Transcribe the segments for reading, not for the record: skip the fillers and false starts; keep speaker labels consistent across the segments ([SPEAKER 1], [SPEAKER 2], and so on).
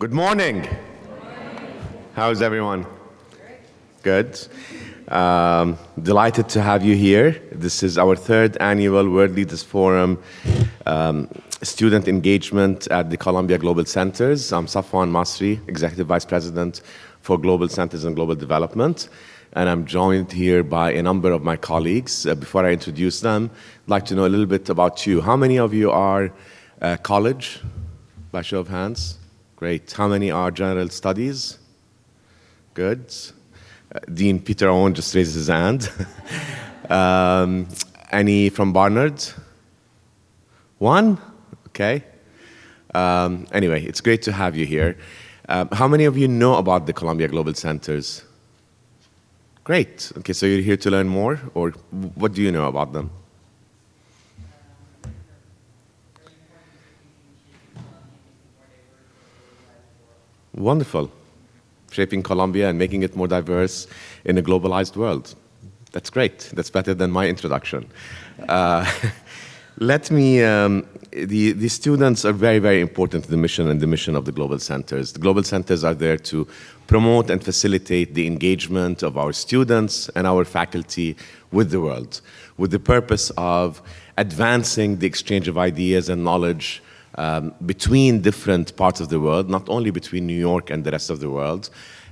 [SPEAKER 1] Good morning. How's everyone? Good. Delighted to have you here. This is our third annual World Leaders Forum student engagement at the Columbia Global Centers. I'm Safwan Masri, Executive Vice President for Global Centers and Global Development. And I'm joined here by a number of my colleagues. Before I introduce them, I'd like to know a little bit about you. How many of you are college? By show of hands. Great. How many are general studies? Good. Dean Peter Owen just raised his hand. Any from Barnard? One? Okay. Anyway, it's great to have you here. How many of you know about the Columbia Global Centers? Great. Okay, so you're here to learn more, or what do you know about them? Wonderful. Shaping Columbia and making it more diverse in a globalized world. That's great. That's better than my introduction. The students are very, very important to the mission and the mission of the Global Centers. The Global Centers are there to promote and facilitate the engagement of our students and our faculty with the world, with the purpose of advancing the exchange of ideas and knowledge between different parts of the world, not only between New York and the rest of the world,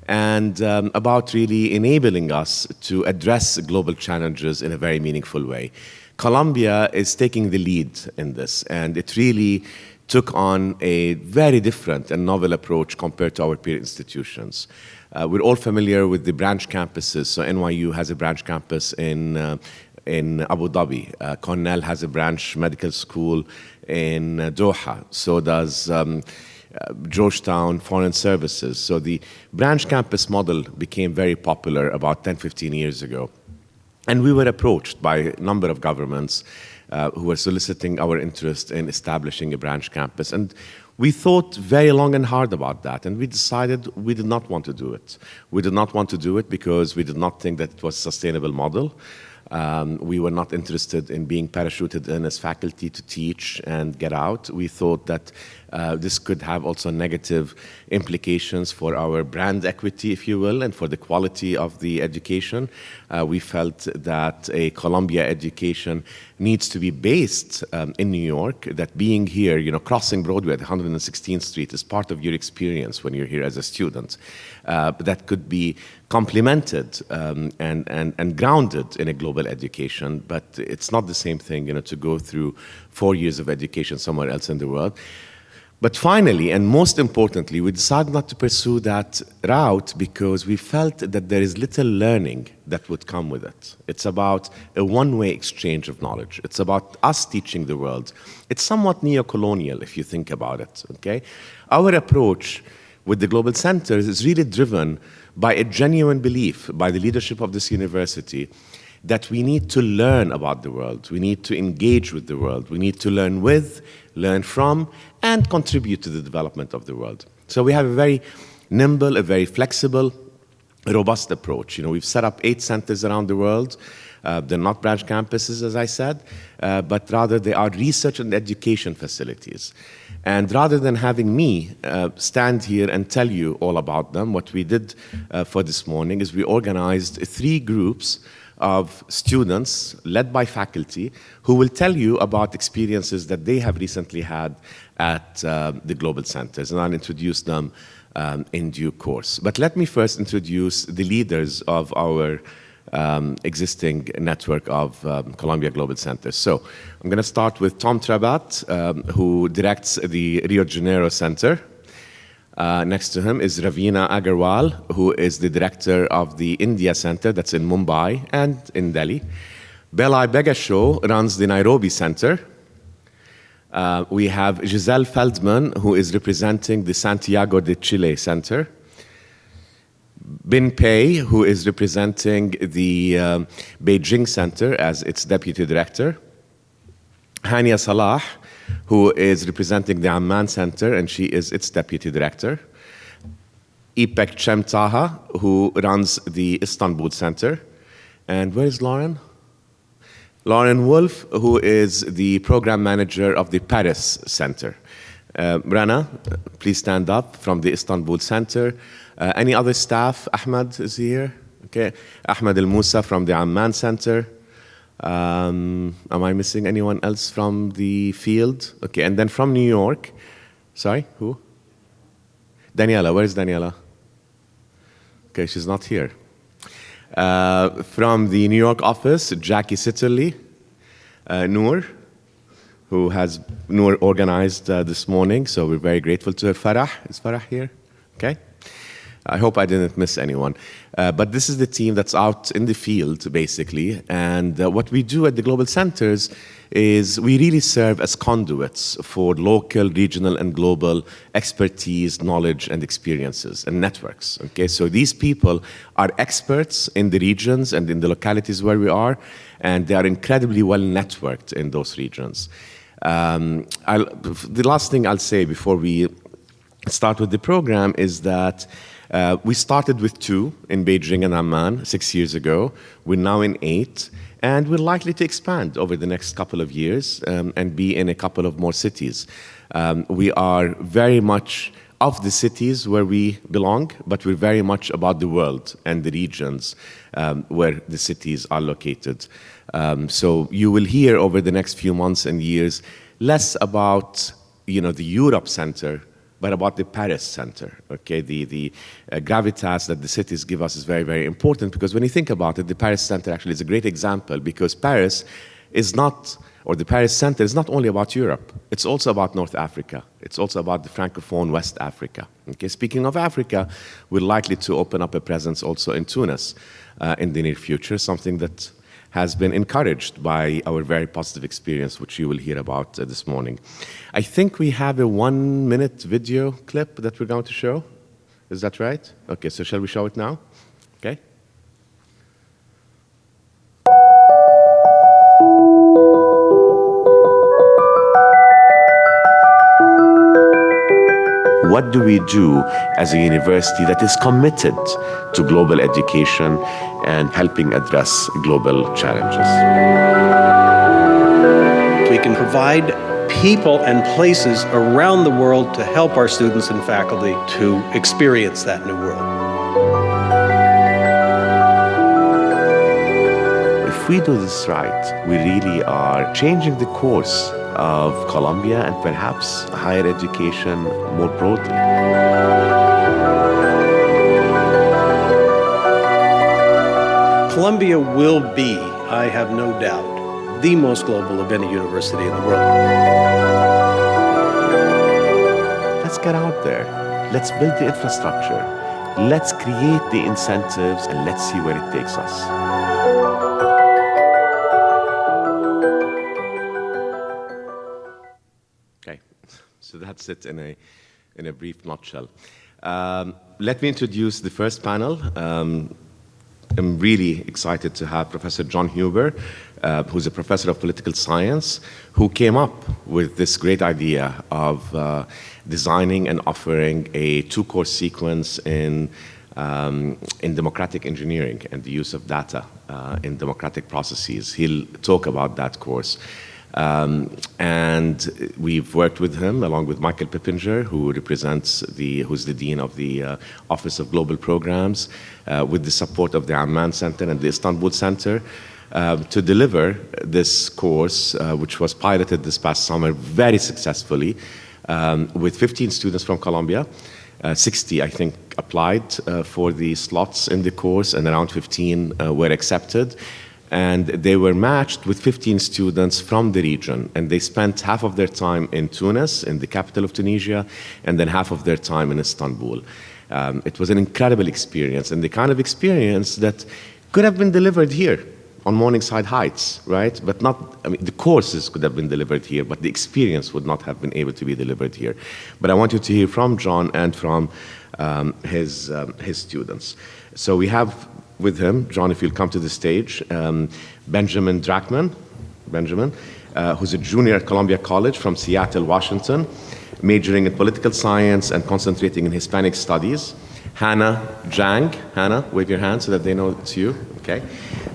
[SPEAKER 1] and about really enabling us to address global challenges in a very meaningful way. Columbia is taking the lead in this, and it really took on a very different and novel approach compared to our peer institutions. We're all familiar with the branch campuses. So NYU has a branch campus in Abu Dhabi. Cornell has a branch medical school in Doha. So does Georgetown Foreign Services. So the branch campus model became very popular about 10, 15 years ago. And we were approached by a number of governments who were soliciting our interest in establishing a branch campus. And we thought very long and hard about that, and we decided we did not want to do it. We did not want to do it because we did not think that it was a sustainable model. We were not interested in being parachuted in as faculty to teach and get out. We thought that this could have also negative implications for our brand equity, if you will, and for the quality of the education. We felt that a Columbia education needs to be based in New York, that being here, crossing Broadway at 116th Street is part of your experience when you're here as a student. That could be complemented and grounded in a global education, but it's not the same thing, to go through 4 years of education somewhere else in the world. But finally, and most importantly, we decided not to pursue that route because we felt that there is little learning that would come with it. It's about a one-way exchange of knowledge. It's about us teaching the world. It's somewhat neo-colonial if you think about it, okay? Our approach with the Global Centers is really driven by a genuine belief by the leadership of this university that we need to learn about the world. We need to engage with the world. We need to learn with, learn from, and contribute to the development of the world. So we have a very nimble, a very flexible, robust approach. We've set up 8 centers around the world. They're not branch campuses, as I said, but rather they are research and education facilities. And rather than having me stand here and tell you all about them, what we did for this morning is we organized 3 groups of students led by faculty who will tell you about experiences that they have recently had at the Global Centers. And I'll introduce them in due course. But let me first introduce the leaders of our existing network of Columbia Global Centers. So I'm going to start with Tom Trabat, who directs the Rio de Janeiro Center. Next to him is Ravina Agarwal, who is the director of the India Center that's in Mumbai and in Delhi. Belai Begasho runs the Nairobi Center. We have Giselle Feldman, who is representing the Santiago de Chile Center. Bin Pei, who is representing the Beijing Center as its deputy director. Hania Salah, who is representing the Amman Center, and she is its deputy director. Ipek Chemtaha, who runs the Istanbul Center. And where is Lauren? Lauren Wolf, who is the program manager of the Paris Center. Rana, please stand up from the Istanbul Center. Any other staff? Ahmed is here. Okay. Ahmed El Moussa from the Amman Center. Am I missing anyone else from the field? Okay, and then from New York. Sorry, who? Daniela, where's Daniela? Okay, she's not here. From the New York office, Jackie Sitterly. Noor, who has Noor organized this morning, so we're very grateful to her. Farah, is Farah here? Okay. I hope I didn't miss anyone. But this is the team that's out in the field, basically. And what we do at the Global Centers is we really serve as conduits for local, regional, and global expertise, knowledge, and experiences, and networks. Okay, so these people are experts in the regions and in the localities where we are, and they are incredibly well networked in those regions. The last thing I'll say before we start with the program is that we started with 2 in Beijing and Amman 6 years ago. We're now in 8, and we're likely to expand over the next couple of years and be in a couple of more cities. We are very much of the cities where we belong, but we're very much about the world and the regions where the cities are located. So you will hear over the next few months and years less about, the Europe Center, but about the Paris Center. Okay, the gravitas that the cities give us is very, very important, because when you think about it, the Paris Center actually is a great example, because Paris is not, or the Paris Center is not only about Europe, it's also about North Africa. It's also about the Francophone West Africa. Okay, speaking of Africa, we're likely to open up a presence also in Tunis in the near future, something that has been encouraged by our very positive experience, which you will hear about this morning. I think we have a 1-minute video clip that we're going to show. Is that right? Okay, so shall we show it now? Okay. What do we do as a university that is committed to global education and helping address global challenges?
[SPEAKER 2] We can provide people and places around the world to help our students and faculty to experience that new world.
[SPEAKER 1] If we do this right, we really are changing the course of Columbia and perhaps higher education more broadly.
[SPEAKER 2] Columbia will be, I have no doubt, the most global of any university in the world.
[SPEAKER 1] Let's get out there. Let's build the infrastructure. Let's create the incentives, and let's see where it takes us. So that's it in a brief nutshell. Let me introduce the first panel. I'm really excited to have Professor John Huber, who's a professor of political science, who came up with this great idea of designing and offering a 2-course sequence in democratic engineering and the use of data in democratic processes. He'll talk about that course. And we've worked with him along with Michael Pippinger, who represents who's the Dean of the Office of Global Programs, with the support of the Amman Center and the Istanbul Center, to deliver this course, which was piloted this past summer very successfully, with 15 students from Columbia. 60, I think, applied for the slots in the course, and around 15 were accepted. And they were matched with 15 students from the region, and they spent half of their time in Tunis, in the capital of Tunisia, and then half of their time in Istanbul. It was an incredible experience, and the kind of experience that could have been delivered here on Morningside Heights, right? But the courses could have been delivered here, but the experience would not have been able to be delivered here. But I want you to hear from John and from his students. So we have with him, John, if you'll come to the stage, Benjamin Drachman, who's a junior at Columbia College from Seattle, Washington, majoring in political science and concentrating in Hispanic studies. Hannah Zhang. Hannah, wave your hand so that they know it's you. Okay. Okay.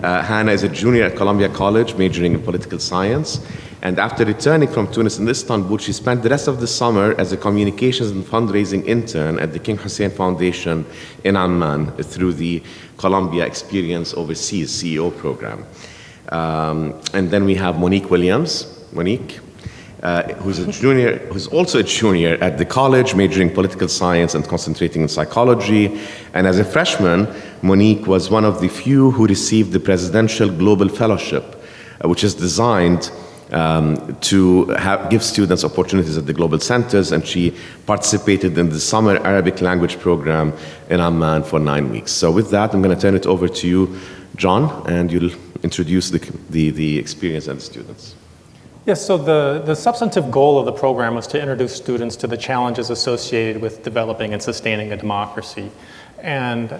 [SPEAKER 1] Hannah is a junior at Columbia College, majoring in political science. And after returning from Tunis and Istanbul, she spent the rest of the summer as a communications and fundraising intern at the King Hussein Foundation in Amman through the Columbia Experience Overseas CEO program. And then we have Monique Williams. Monique, who's also a junior at the college, majoring in political science and concentrating in psychology. And as a freshman, Monique was one of the few who received the Presidential Global Fellowship, which is designed to give students opportunities at the global centers, and she participated in the summer Arabic language program in Amman for 9 weeks. So with that, I'm going to turn it over to you, John, and you'll introduce the experience and the students.
[SPEAKER 3] Yes, so the substantive goal of the program was to introduce students to the challenges associated with developing and sustaining a democracy. And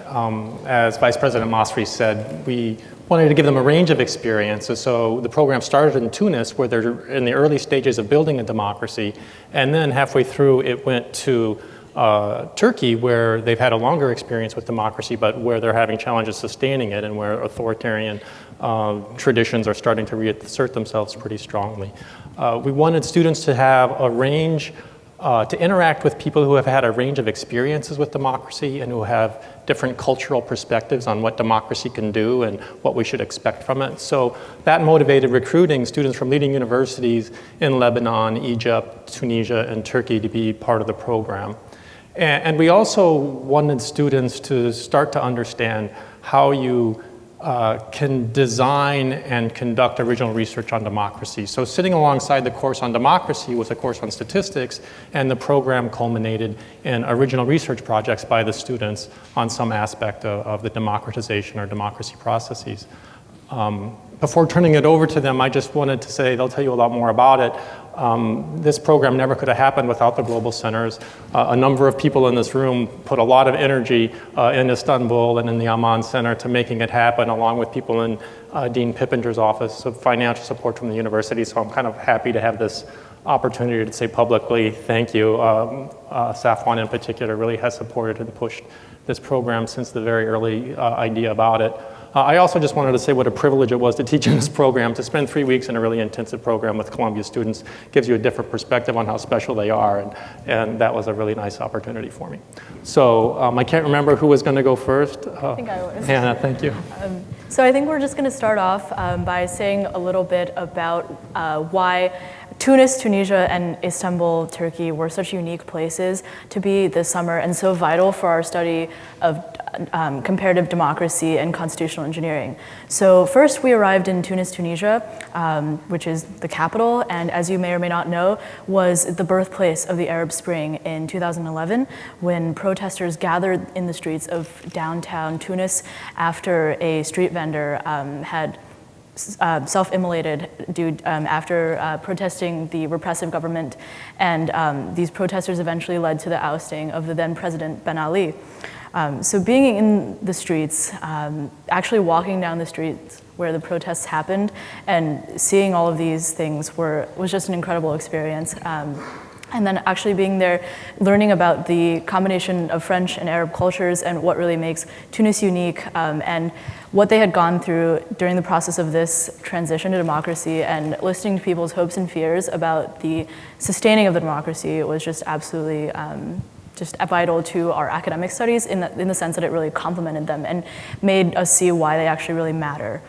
[SPEAKER 3] as Vice President Masri said, we wanted to give them a range of experiences. So the program started in Tunis, where they're in the early stages of building a democracy, and then halfway through it went to Turkey, where they've had a longer experience with democracy, but where they're having challenges sustaining it, and where authoritarian traditions are starting to reassert themselves pretty strongly. We wanted students to have a range, to interact with people who have had a range of experiences with democracy and who have different cultural perspectives on what democracy can do and what we should expect from it. So that motivated recruiting students from leading universities in Lebanon, Egypt, Tunisia, and Turkey to be part of the program. And we also wanted students to start to understand how you can design and conduct original research on democracy. So sitting alongside the course on democracy was a course on statistics, and the program culminated in original research projects by the students on some aspect of the democratization or democracy processes. Before turning it over to them, I just wanted to say, they'll tell you a lot more about it. This program never could have happened without the global centers. A number of people in this room put a lot of energy in Istanbul and in the Amman Center to making it happen, along with people in Dean Pippinger's office of financial support from the university. So I'm kind of happy to have this opportunity to say publicly thank you. Safwan in particular really has supported and pushed this program since the very early idea about it. I also just wanted to say what a privilege it was to teach in this program. To spend 3 weeks in a really intensive program with Columbia students gives you a different perspective on how special they are, and that was a really nice opportunity for me. So I can't remember who was going to go first.
[SPEAKER 4] I think I was.
[SPEAKER 3] Hannah, thank you.
[SPEAKER 4] So I think we're just going to start off by saying a little bit about why Tunis, Tunisia, and Istanbul, Turkey were such unique places to be this summer and so vital for our study of comparative democracy and constitutional engineering. So first we arrived in Tunis, Tunisia, which is the capital, and as you may or may not know, was the birthplace of the Arab Spring in 2011, when protesters gathered in the streets of downtown Tunis after a street vendor had self-immolated after protesting the repressive government, and these protesters eventually led to the ousting of the then President Ben Ali. So being in the streets, actually walking down the streets where the protests happened and seeing all of these things was just an incredible experience. And then actually being there, learning about the combination of French and Arab cultures and what really makes Tunis unique, and what they had gone through during the process of this transition to democracy, and listening to people's hopes and fears about the sustaining of the democracy was just absolutely just vital to our academic studies in the sense that it really complemented them and made us see why they actually really matter.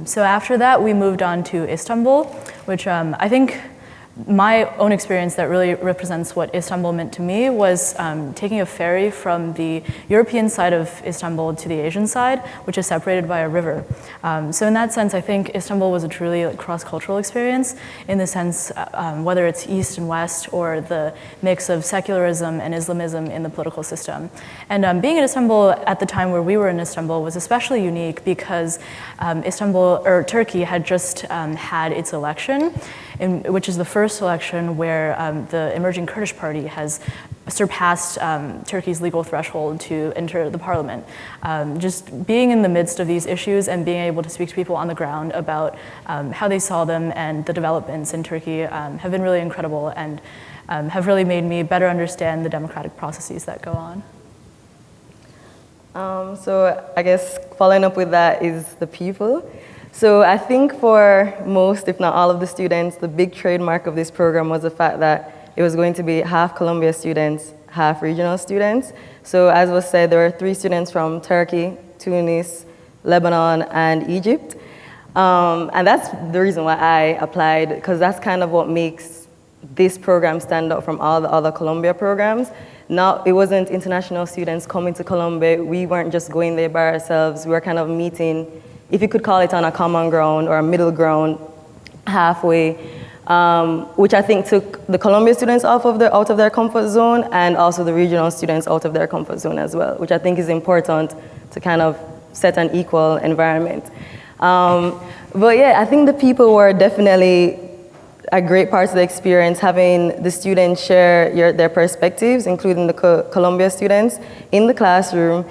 [SPEAKER 4] So after that, we moved on to Istanbul, which I think my own experience that really represents what Istanbul meant to me was taking a ferry from the European side of Istanbul to the Asian side, which is separated by a river. So in that sense, I think Istanbul was a truly cross-cultural experience in the sense, whether it's East and West or the mix of secularism and Islamism in the political system. And being in Istanbul at the time where we were in Istanbul was especially unique because Turkey had just had its election, which is the first election where the emerging Kurdish party has surpassed Turkey's legal threshold to enter the parliament. Just being in the midst of these issues and being able to speak to people on the ground about how they saw them and the developments in Turkey have been really incredible and have really made me better understand the democratic processes that go on.
[SPEAKER 5] So I guess following up with that is the people. So I think for most, if not all of the students, the big trademark of this program was the fact that it was going to be half Columbia students, half regional students. So as was said, there were 3 students from Turkey, Tunis, Lebanon, and Egypt. And that's the reason why I applied, because that's kind of what makes this program stand out from all the other Columbia programs. Now, it wasn't international students coming to Columbia. We weren't just going there by ourselves. We were kind of meeting, if you could call it, on a common ground or a middle ground halfway, which I think took the Columbia students out of their comfort zone, and also the regional students out of their comfort zone as well, which I think is important to kind of set an equal environment. But yeah, I think the people were definitely a great part of the experience, having the students share their perspectives, including the Columbia students, in the classroom.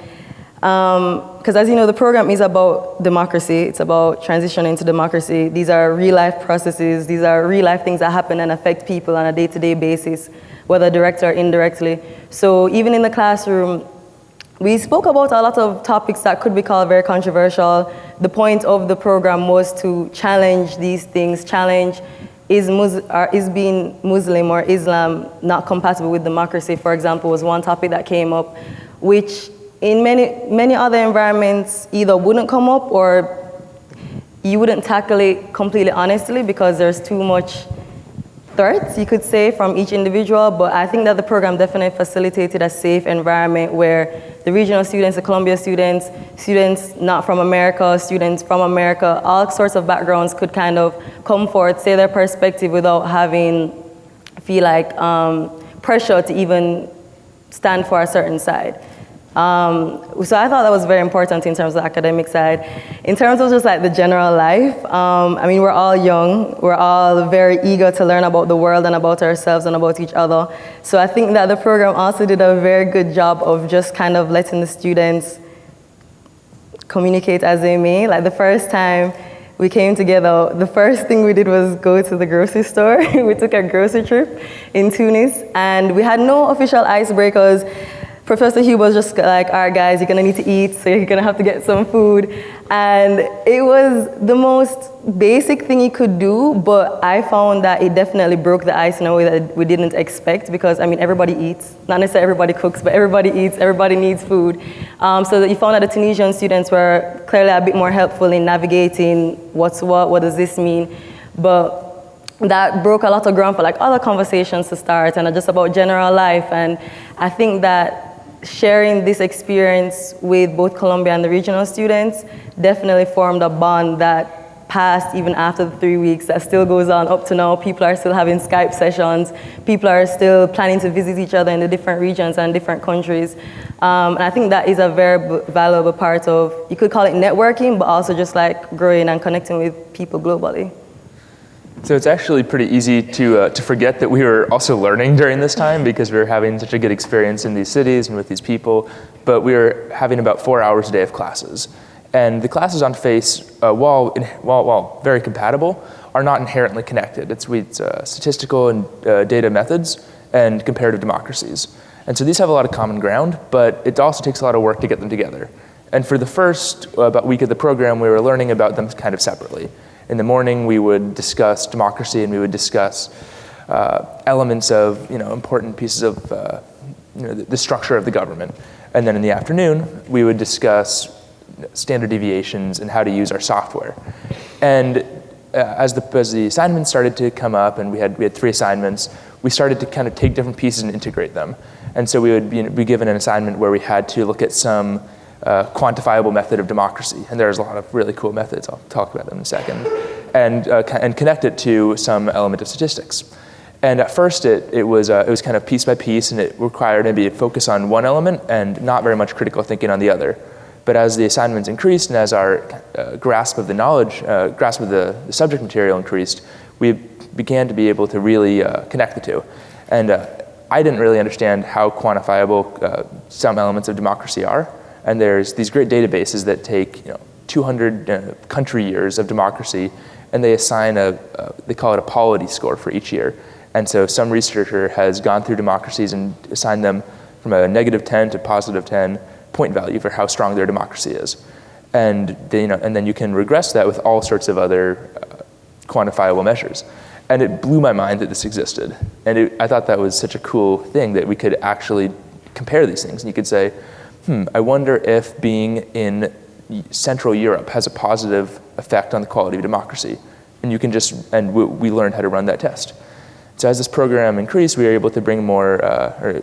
[SPEAKER 5] Because as you know, the program is about democracy. It's about transitioning to democracy. These are real-life processes. These are real-life things that happen and affect people on a day-to-day basis, whether directly or indirectly. So even in the classroom, we spoke about a lot of topics that could be called very controversial. The point of the program was to challenge these things, challenge is being Muslim or Islam not compatible with democracy, for example, was one topic that came up, which in many other environments either wouldn't come up or you wouldn't tackle it completely honestly because there's too much threats, you could say, from each individual. But I think that the program definitely facilitated a safe environment where the regional students, the Columbia students, students not from America, students from America, all sorts of backgrounds could kind of come forward, say their perspective without feel like pressure to even stand for a certain side. So I thought that was very important in terms of the academic side. In terms of just like the general life, I mean, we're all young, we're all very eager to learn about the world and about ourselves and about each other. So I think that the program also did a very good job of just kind of letting the students communicate as they may. Like the first time we came together, the first thing we did was go to the grocery store. We took a grocery trip in Tunis, and we had no official icebreakers. Professor Hugh was just like, all right, guys, you're gonna need to eat, so you're gonna have to get some food. And it was the most basic thing you could do, but I found that it definitely broke the ice in a way that we didn't expect, because, I mean, everybody eats. Not necessarily everybody cooks, but everybody eats, everybody needs food. So that you found that the Tunisian students were clearly a bit more helpful in navigating what's what does this mean. But that broke a lot of ground for like other conversations to start, and just about general life. And I think that sharing this experience with both Columbia and the regional students definitely formed a bond that passed even after the 3 weeks, that still goes on up to now. People are still having Skype sessions. People are still planning to visit each other in the different regions and different countries. And I think that is a very valuable part of, you could call it networking, but also just like growing and connecting with people globally.
[SPEAKER 6] So it's actually pretty easy to forget that we were also learning during this time, because we were having such a good experience in these cities and with these people, but we were having about 4 hours a day of classes. And the classes on FACE, while very compatible, are not inherently connected. It's statistical and data methods and comparative democracies. And so these have a lot of common ground, but it also takes a lot of work to get them together. And for the first about week of the program, we were learning about them kind of separately. In the morning, we would discuss democracy, and we would discuss elements of, important pieces of, the structure of the government. And then in the afternoon, we would discuss standard deviations and how to use our software. And as the assignments started to come up, and we had 3 assignments, we started to kind of take different pieces and integrate them. And so we would be given an assignment where we had to look at some quantifiable method of democracy, and there's a lot of really cool methods. I'll talk about them in a second, and connect it to some element of statistics. And at first, it was kind of piece by piece, and it required maybe a focus on one element and not very much critical thinking on the other. But as the assignments increased, and as our grasp of the knowledge, grasp of the subject material increased, we began to be able to really connect the two. And I didn't really understand how quantifiable some elements of democracy are. And there's these great databases that take 200 country years of democracy, and they assign they call it a polity score for each year. And so some researcher has gone through democracies and assigned them from a -10 to +10 point value for how strong their democracy is. And then you can regress that with all sorts of other quantifiable measures. And it blew my mind that this existed. And I thought that was such a cool thing that we could actually compare these things. And you could say, I wonder if being in Central Europe has a positive effect on the quality of democracy. And we learned how to run that test. So as this program increased, we were able to bring more,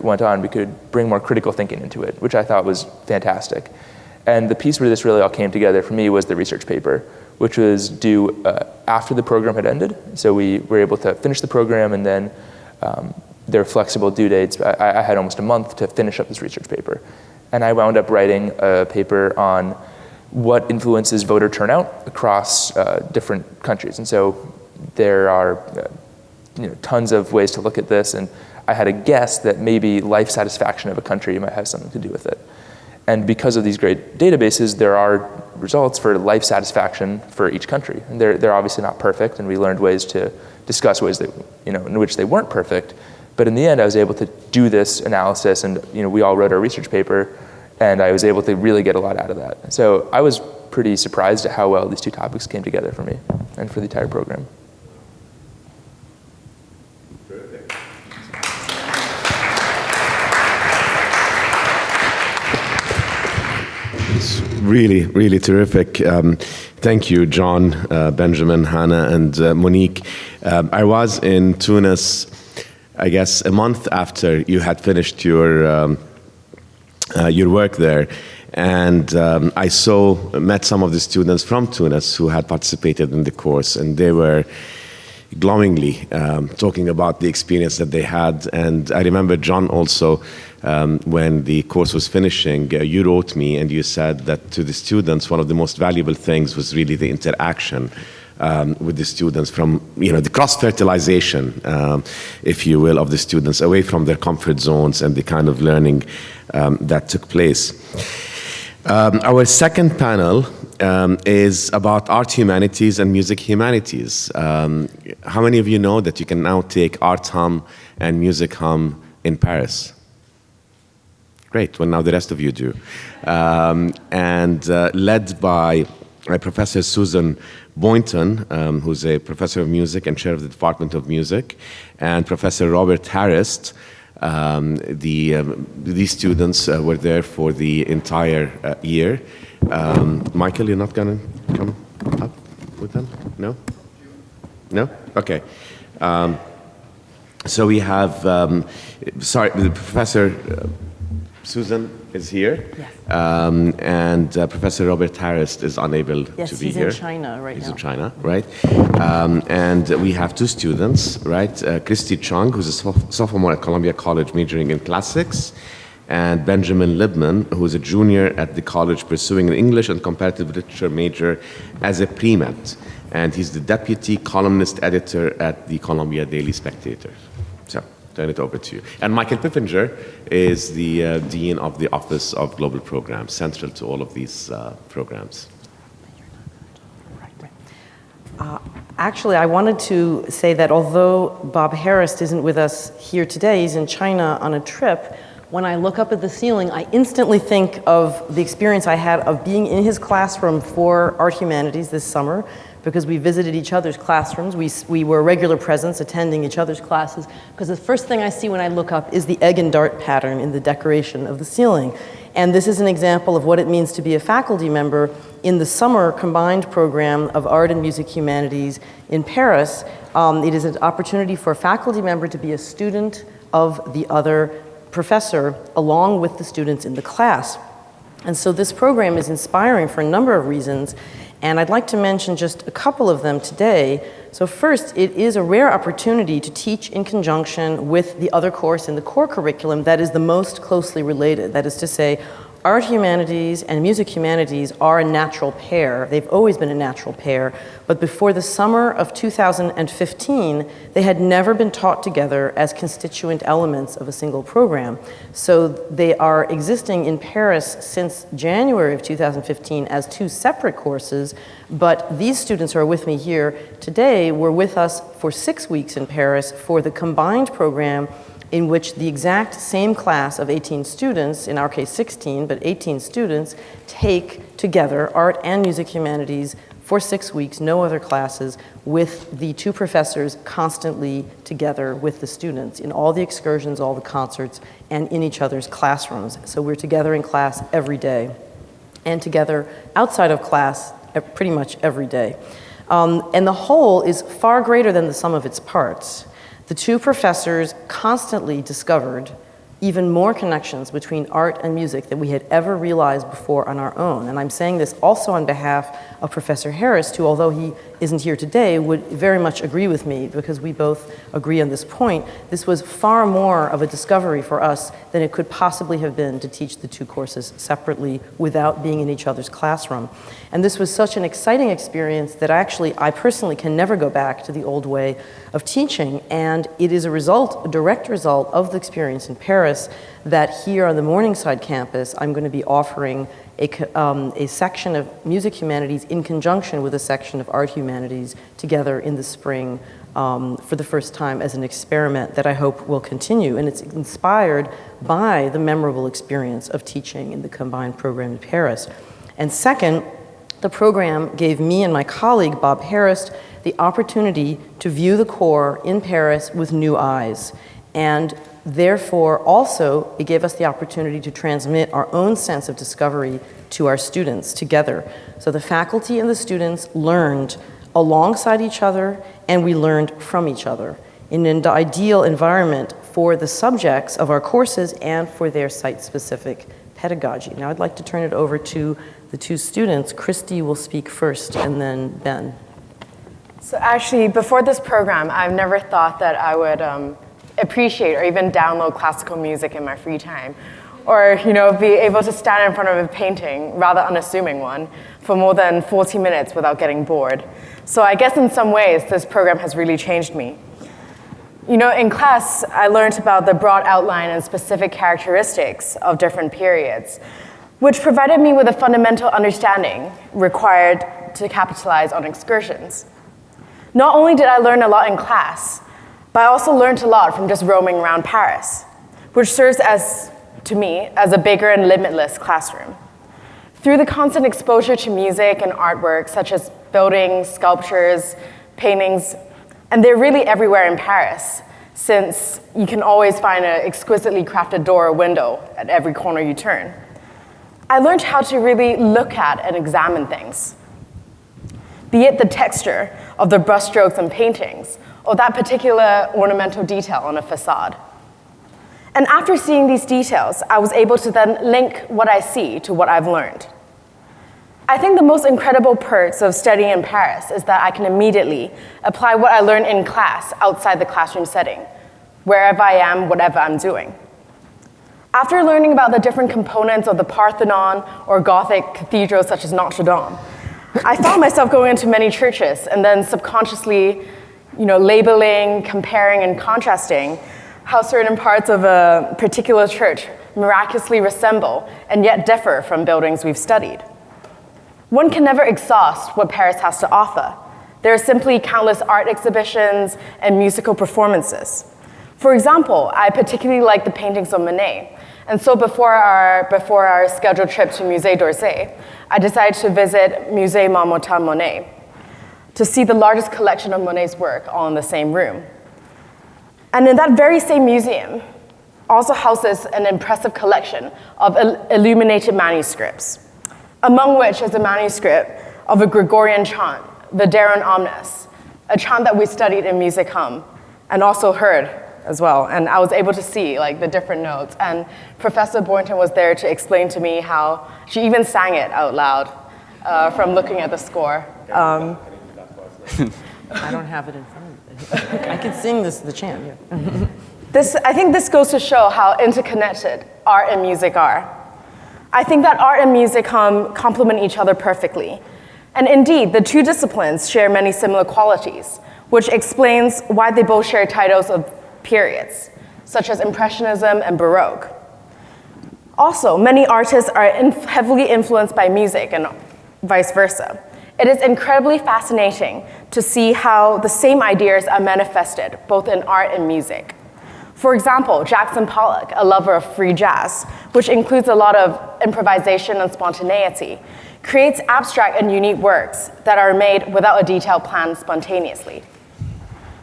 [SPEAKER 6] we could bring more critical thinking into it, which I thought was fantastic. And the piece where this really all came together for me was the research paper, which was due after the program had ended. So we were able to finish the program, and then there were flexible due dates. I had almost a month to finish up this research paper. And I wound up writing a paper on what influences voter turnout across different countries. And so there are tons of ways to look at this, and I had a guess that maybe life satisfaction of a country might have something to do with it. And because of these great databases, there are results for life satisfaction for each country. And they're obviously not perfect, and we learned ways to discuss ways that, in which they weren't perfect. But in the end, I was able to do this analysis, and we all wrote our research paper, and I was able to really get a lot out of that. So I was pretty surprised at how well these two topics came together for me and for the entire program.
[SPEAKER 1] It's really, really terrific. Thank you, John, Benjamin, Hannah, and Monique. I was in Tunis, I guess, a month after you had finished your work there, and I met some of the students from Tunis who had participated in the course, and they were glowingly talking about the experience that they had. And I remember, John, also, when the course was finishing, you wrote me and you said that to the students, one of the most valuable things was really the interaction with the students, from the cross-fertilization, if you will, of the students away from their comfort zones and the kind of learning that took place. Our second panel is about art humanities and music humanities. How many of you know that you can now take Art Hum and Music Hum in Paris? Great, well now the rest of you do. And led by Professor Susan Boynton, who's a professor of music and chair of the Department of Music, and Professor Robert Harris. These students were there for the entire year. Michael, you're not going to come up with them? No? No? Okay. So we have, the Professor Susan is here. Yes. And Professor Robert Harris is unable to be here.
[SPEAKER 7] Yes, he's in China right now.
[SPEAKER 1] He's in China, right? And we have two students, right? Christy Chung, who's a sophomore at Columbia College majoring in classics, and Benjamin Libman, who's a junior at the college pursuing an English and comparative literature major as a pre-med. And he's the deputy columnist editor at the Columbia Daily Spectator. So, turn it over to you. And Michael Piffinger is the Dean of the Office of Global Programs, central to all of these programs.
[SPEAKER 7] Actually, I wanted to say that although Bob Harris isn't with us here today, he's in China on a trip, when I look up at the ceiling, I instantly think of the experience I had of being in his classroom for Art Humanities this summer, because we visited each other's classrooms. We were regular presence attending each other's classes, because the first thing I see when I look up is the egg and dart pattern in the decoration of the ceiling. And this is an example of what it means to be a faculty member in the summer combined program of Art and Music Humanities in Paris. It is an opportunity for a faculty member to be a student of the other professor along with the students in the class. And so this program is inspiring for a number of reasons, and I'd like to mention just a couple of them today. So first, it is a rare opportunity to teach in conjunction with the other course in the core curriculum that is the most closely related. That is to say, Art Humanities and Music Humanities are a natural pair. They've always been a natural pair, but before the summer of 2015, they had never been taught together as constituent elements of a single program. So they are existing in Paris since January of 2015 as two separate courses, but these students who are with me here today were with us for 6 weeks in Paris for the combined program in which the exact same class of 18 students, in our case 16, but 18 students, take together art and music humanities for 6 weeks, no other classes, with the two professors constantly together with the students in all the excursions, all the concerts, and in each other's classrooms. So we're together in class every day, and together outside of class pretty much every day. And the whole is far greater than the sum of its parts. The two professors constantly discovered even more connections between art and music than we had ever realized before on our own. And I'm saying this also on behalf of Professor Harris, who, although he isn't here today, would very much agree with me, because we both agree on this point. This was far more of a discovery for us than it could possibly have been to teach the two courses separately without being in each other's classroom. And this was such an exciting experience that I personally can never go back to the old way of teaching. And it is a direct result of the experience in Paris, that here on the Morningside campus, I'm going to be offering a section of music humanities in conjunction with a section of art humanities together in the spring for the first time as an experiment that I hope will continue. And it's inspired by the memorable experience of teaching in the combined program in Paris. And second, the program gave me and my colleague, Bob Harris, the opportunity to view the core in Paris with new eyes. And therefore, also, it gave us the opportunity to transmit our own sense of discovery to our students together. So the faculty and the students learned alongside each other, and we learned from each other in an ideal environment for the subjects of our courses and for their site-specific pedagogy. Now I'd like to turn it over to the two students. Christy will speak first, and then Ben.
[SPEAKER 8] So actually, before this program, I've never thought that I would appreciate or even download classical music in my free time, or be able to stand in front of a painting, rather unassuming one, for more than 40 minutes without getting bored. So I guess in some ways, this program has really changed me. In class, I learned about the broad outline and specific characteristics of different periods, which provided me with a fundamental understanding required to capitalize on excursions. Not only did I learn a lot in class, but I also learned a lot from just roaming around Paris, which serves to me as a bigger and limitless classroom. Through the constant exposure to music and artwork, such as buildings, sculptures, paintings, and they're really everywhere in Paris, since you can always find an exquisitely crafted door or window at every corner you turn. I learned how to really look at and examine things, be it the texture of the brushstrokes and paintings, or that particular ornamental detail on a facade. And after seeing these details, I was able to then link what I see to what I've learned. I think the most incredible perks of studying in Paris is that I can immediately apply what I learned in class outside the classroom setting, wherever I am, whatever I'm doing. After learning about the different components of the Parthenon or Gothic cathedrals such as Notre Dame, I found myself going into many churches and then subconsciously labeling, comparing, and contrasting how certain parts of a particular church miraculously resemble and yet differ from buildings we've studied. One can never exhaust what Paris has to offer. There are simply countless art exhibitions and musical performances. For example, I particularly like the paintings of Monet, and so before our scheduled trip to Musée d'Orsay, I decided to visit Musée Marmottan Monet to see the largest collection of Monet's work all in the same room. And in that very same museum also houses an impressive collection of illuminated manuscripts, among which is a manuscript of a Gregorian chant, Viderum Omnes, a chant that we studied in Music Hum and also heard as well. And I was able to see the different notes. And Professor Boynton was there to explain to me how she even sang it out loud from looking at the score.
[SPEAKER 7] I don't have it in front of me. I can sing the chant here.
[SPEAKER 8] I think this goes to show how interconnected art and music are. I think that art and music complement each other perfectly. And indeed, the two disciplines share many similar qualities, which explains why they both share titles of periods, such as Impressionism and Baroque. Also, many artists are heavily influenced by music and vice versa. It is incredibly fascinating to see how the same ideas are manifested both in art and music. For example, Jackson Pollock, a lover of free jazz, which includes a lot of improvisation and spontaneity, creates abstract and unique works that are made without a detailed plan spontaneously.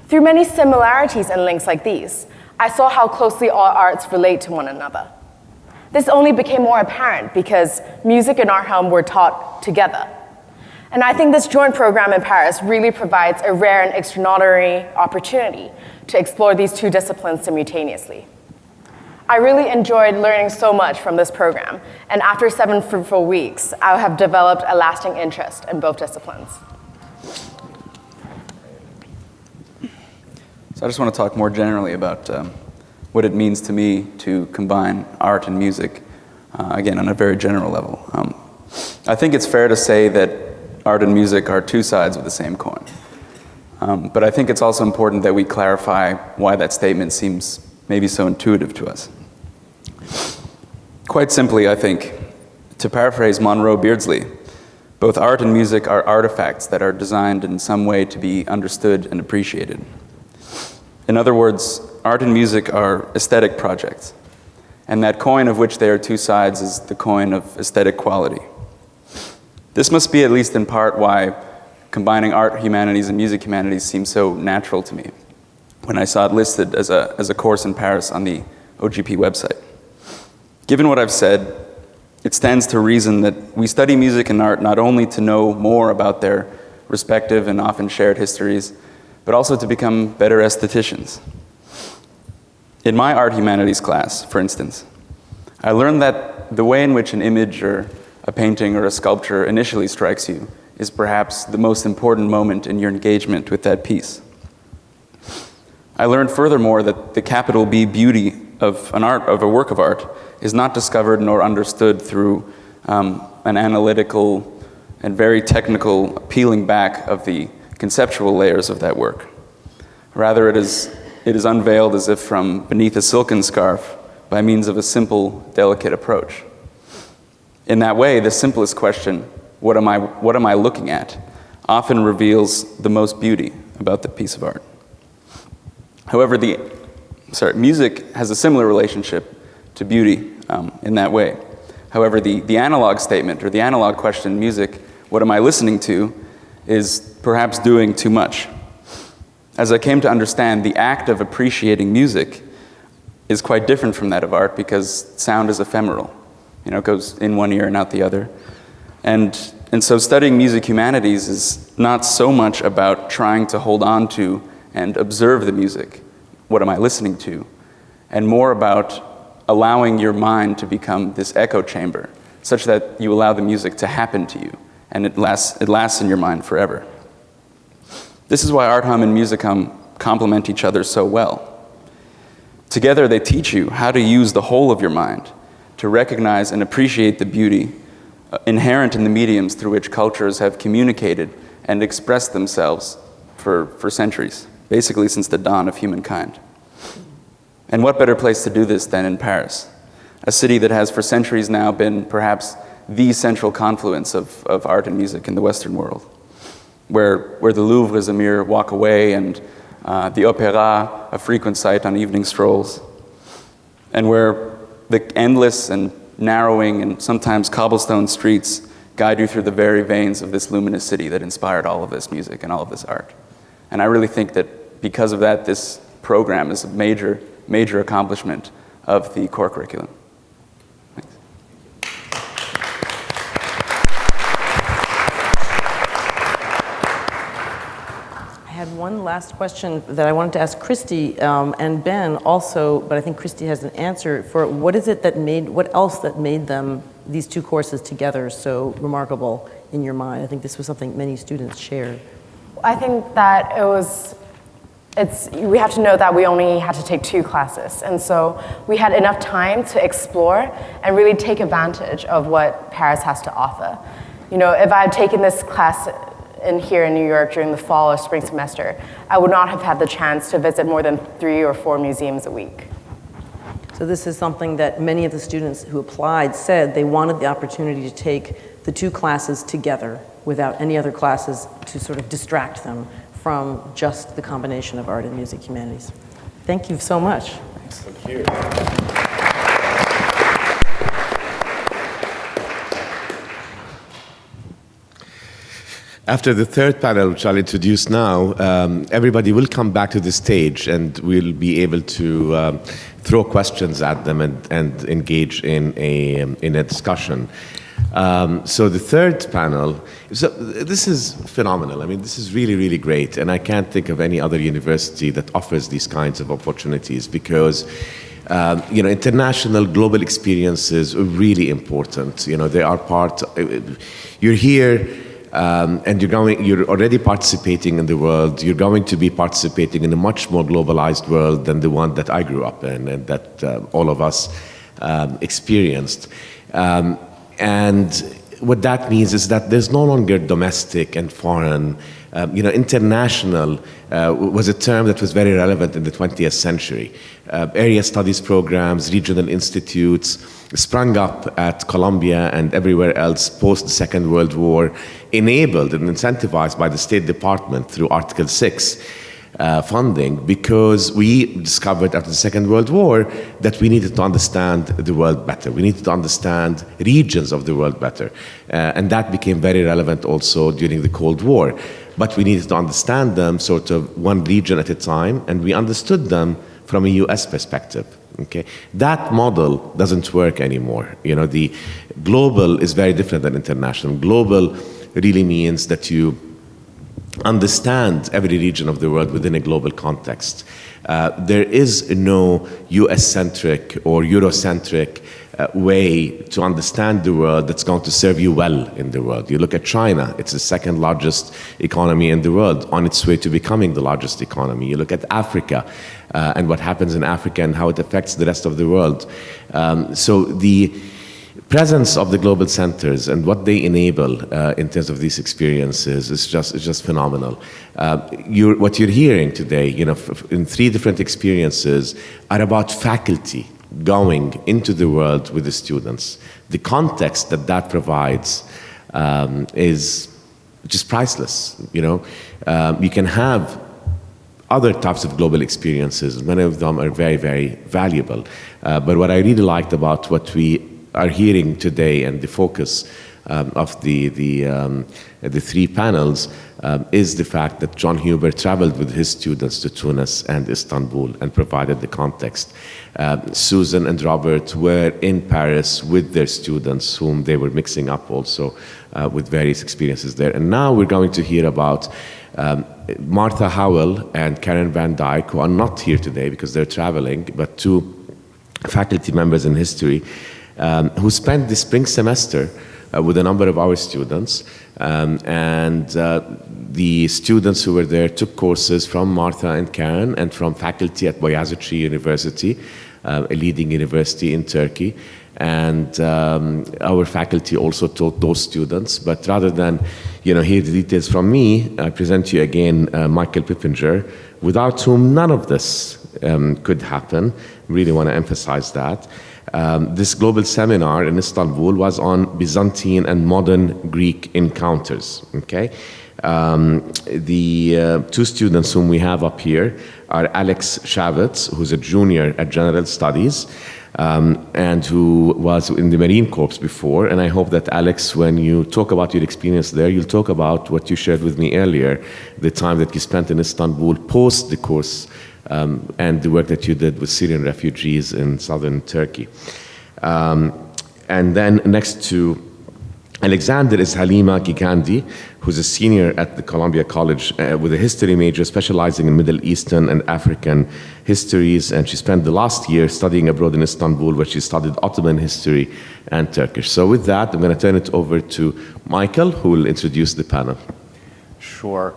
[SPEAKER 8] Through many similarities and links like these, I saw how closely all arts relate to one another. This only became more apparent because music and art home were taught together. And I think this joint program in Paris really provides a rare and extraordinary opportunity to explore these two disciplines simultaneously. I really enjoyed learning so much from this program, and after 7 fruitful weeks, I have developed a lasting interest in both disciplines.
[SPEAKER 9] So I just want to talk more generally about what it means to me to combine art and music, again, on a very general level. I think it's fair to say that art and music are two sides of the same coin. But I think it's also important that we clarify why that statement seems maybe so intuitive to us. Quite simply, I think, to paraphrase Monroe Beardsley, both art and music are artifacts that are designed in some way to be understood and appreciated. In other words, art and music are aesthetic projects, and that coin of which they are two sides is the coin of aesthetic quality. This must be, at least in part, why combining art humanities and music humanities seems so natural to me when I saw it listed as a course in Paris on the OGP website. Given what I've said, it stands to reason that we study music and art not only to know more about their respective and often shared histories, but also to become better aestheticians. In my art humanities class, for instance, I learned that the way in which an image or a painting or a sculpture initially strikes you is perhaps the most important moment in your engagement with that piece. I learned furthermore that the capital B beauty of a work of art is not discovered nor understood through an analytical and very technical peeling back of the conceptual layers of that work. Rather, it is unveiled as if from beneath a silken scarf by means of a simple, delicate approach. In that way, the simplest question, what am I looking at, often reveals the most beauty about the piece of art. However, music has a similar relationship to beauty in that way. However, the analog statement or the analog question, music, what am I listening to, is perhaps doing too much. As I came to understand, the act of appreciating music is quite different from that of art because sound is ephemeral. It goes in one ear and out the other. And so studying music humanities is not so much about trying to hold on to and observe the music, what am I listening to, and more about allowing your mind to become this echo chamber, such that you allow the music to happen to you, and it lasts in your mind forever. This is why art hum and music hum complement each other so well. Together they teach you how to use the whole of your mind to recognize and appreciate the beauty inherent in the mediums through which cultures have communicated and expressed themselves for centuries, basically since the dawn of humankind. And what better place to do this than in Paris, a city that has for centuries now been perhaps the central confluence of art and music in the Western world, where the Louvre is a mere walk away and the Opéra a frequent sight on evening strolls, and where the endless and narrowing and sometimes cobblestone streets guide you through the very veins of this luminous city that inspired all of this music and all of this art. And I really think that because of that, this program is a major, major accomplishment of the core curriculum. Thanks.
[SPEAKER 7] I had one last question that I wanted to ask Christy and Ben also, but I think Christy has an answer for what else that made them, these two courses together, so remarkable in your mind? I think this was something many students shared.
[SPEAKER 8] I think that we have to know that we only had to take 2 classes. And so we had enough time to explore and really take advantage of what Paris has to offer. If I had taken this class here in New York during the fall or spring semester, I would not have had the chance to visit more than 3 or 4 museums a week.
[SPEAKER 7] So this is something that many of the students who applied said they wanted the opportunity to take the 2 classes together without any other classes to sort of distract them from just the combination of art and music humanities. Thank you so much.
[SPEAKER 1] Thank you. After the third panel, which I'll introduce now, everybody will come back to the stage and we'll be able to throw questions at them and engage in a discussion. So the third panel, so this is phenomenal. I mean, this is really, really great. And I can't think of any other university that offers these kinds of opportunities because international global experiences are really important. They are part, you're here, and you're already participating in the world. You're going to be participating in a much more globalized world than the one that I grew up in and that all of us experienced. And what that means is that there's no longer domestic and foreign. International was a term that was very relevant in the 20th century. Area studies programs, regional institutes sprung up at Columbia and everywhere else post the Second World War, enabled and incentivized by the State Department through Article 6 funding, because we discovered after the Second World War that we needed to understand the world better. We needed to understand regions of the world better. And that became very relevant also during the Cold War. But we needed to understand them sort of one region at a time, and we understood them from a US perspective. Okay, that model doesn't work anymore. The global is very different than international. Global really means that you understand every region of the world within a global context. There is no US-centric or Eurocentric way to understand the world that's going to serve you well in the world. You look at China, it's the second largest economy in the world, on its way to becoming the largest economy. You look at Africa and what happens in Africa and how it affects the rest of the world. So the presence of the global centers and what they enable in terms of these experiences is just phenomenal. What you're hearing today, in 3 different experiences, are about faculty going into the world with the students. The context that provides is just priceless. You can have other types of global experiences. Many of them are very, very valuable. But what I really liked about what we are hearing today and the focus of the 3 panels is the fact that John Huber traveled with his students to Tunis and Istanbul and provided the context. Susan and Robert were in Paris with their students, whom they were mixing up also with various experiences there. And now we're going to hear about Martha Howell and Karen Van Dyke, who are not here today because they're traveling, but 2 faculty members in history who spent the spring semester with a number of our students. The students who were there took courses from Martha and Karen and from faculty at Boğaziçi University, a leading university in Turkey. And our faculty also taught those students. But rather than hear the details from me, I present you again Michael Pippinger, without whom none of this could happen. Really want to emphasize that. This global seminar in Istanbul was on Byzantine and modern Greek encounters. Okay, the 2 students whom we have up here are Alex Shavitz, who's a junior at General Studies, and who was in the Marine Corps before. And I hope that, Alex, when you talk about your experience there, you'll talk about what you shared with me earlier, the time that you spent in Istanbul post the course, and the work that you did with Syrian refugees in southern Turkey. And then next to Alexander is Halima Gigandi, who's a senior at the Columbia College with a history major specializing in Middle Eastern and African histories. And she spent the last year studying abroad in Istanbul, where she studied Ottoman history and Turkish. So with that, I'm going to turn it over to Michael, who will introduce the panel.
[SPEAKER 10] Sure.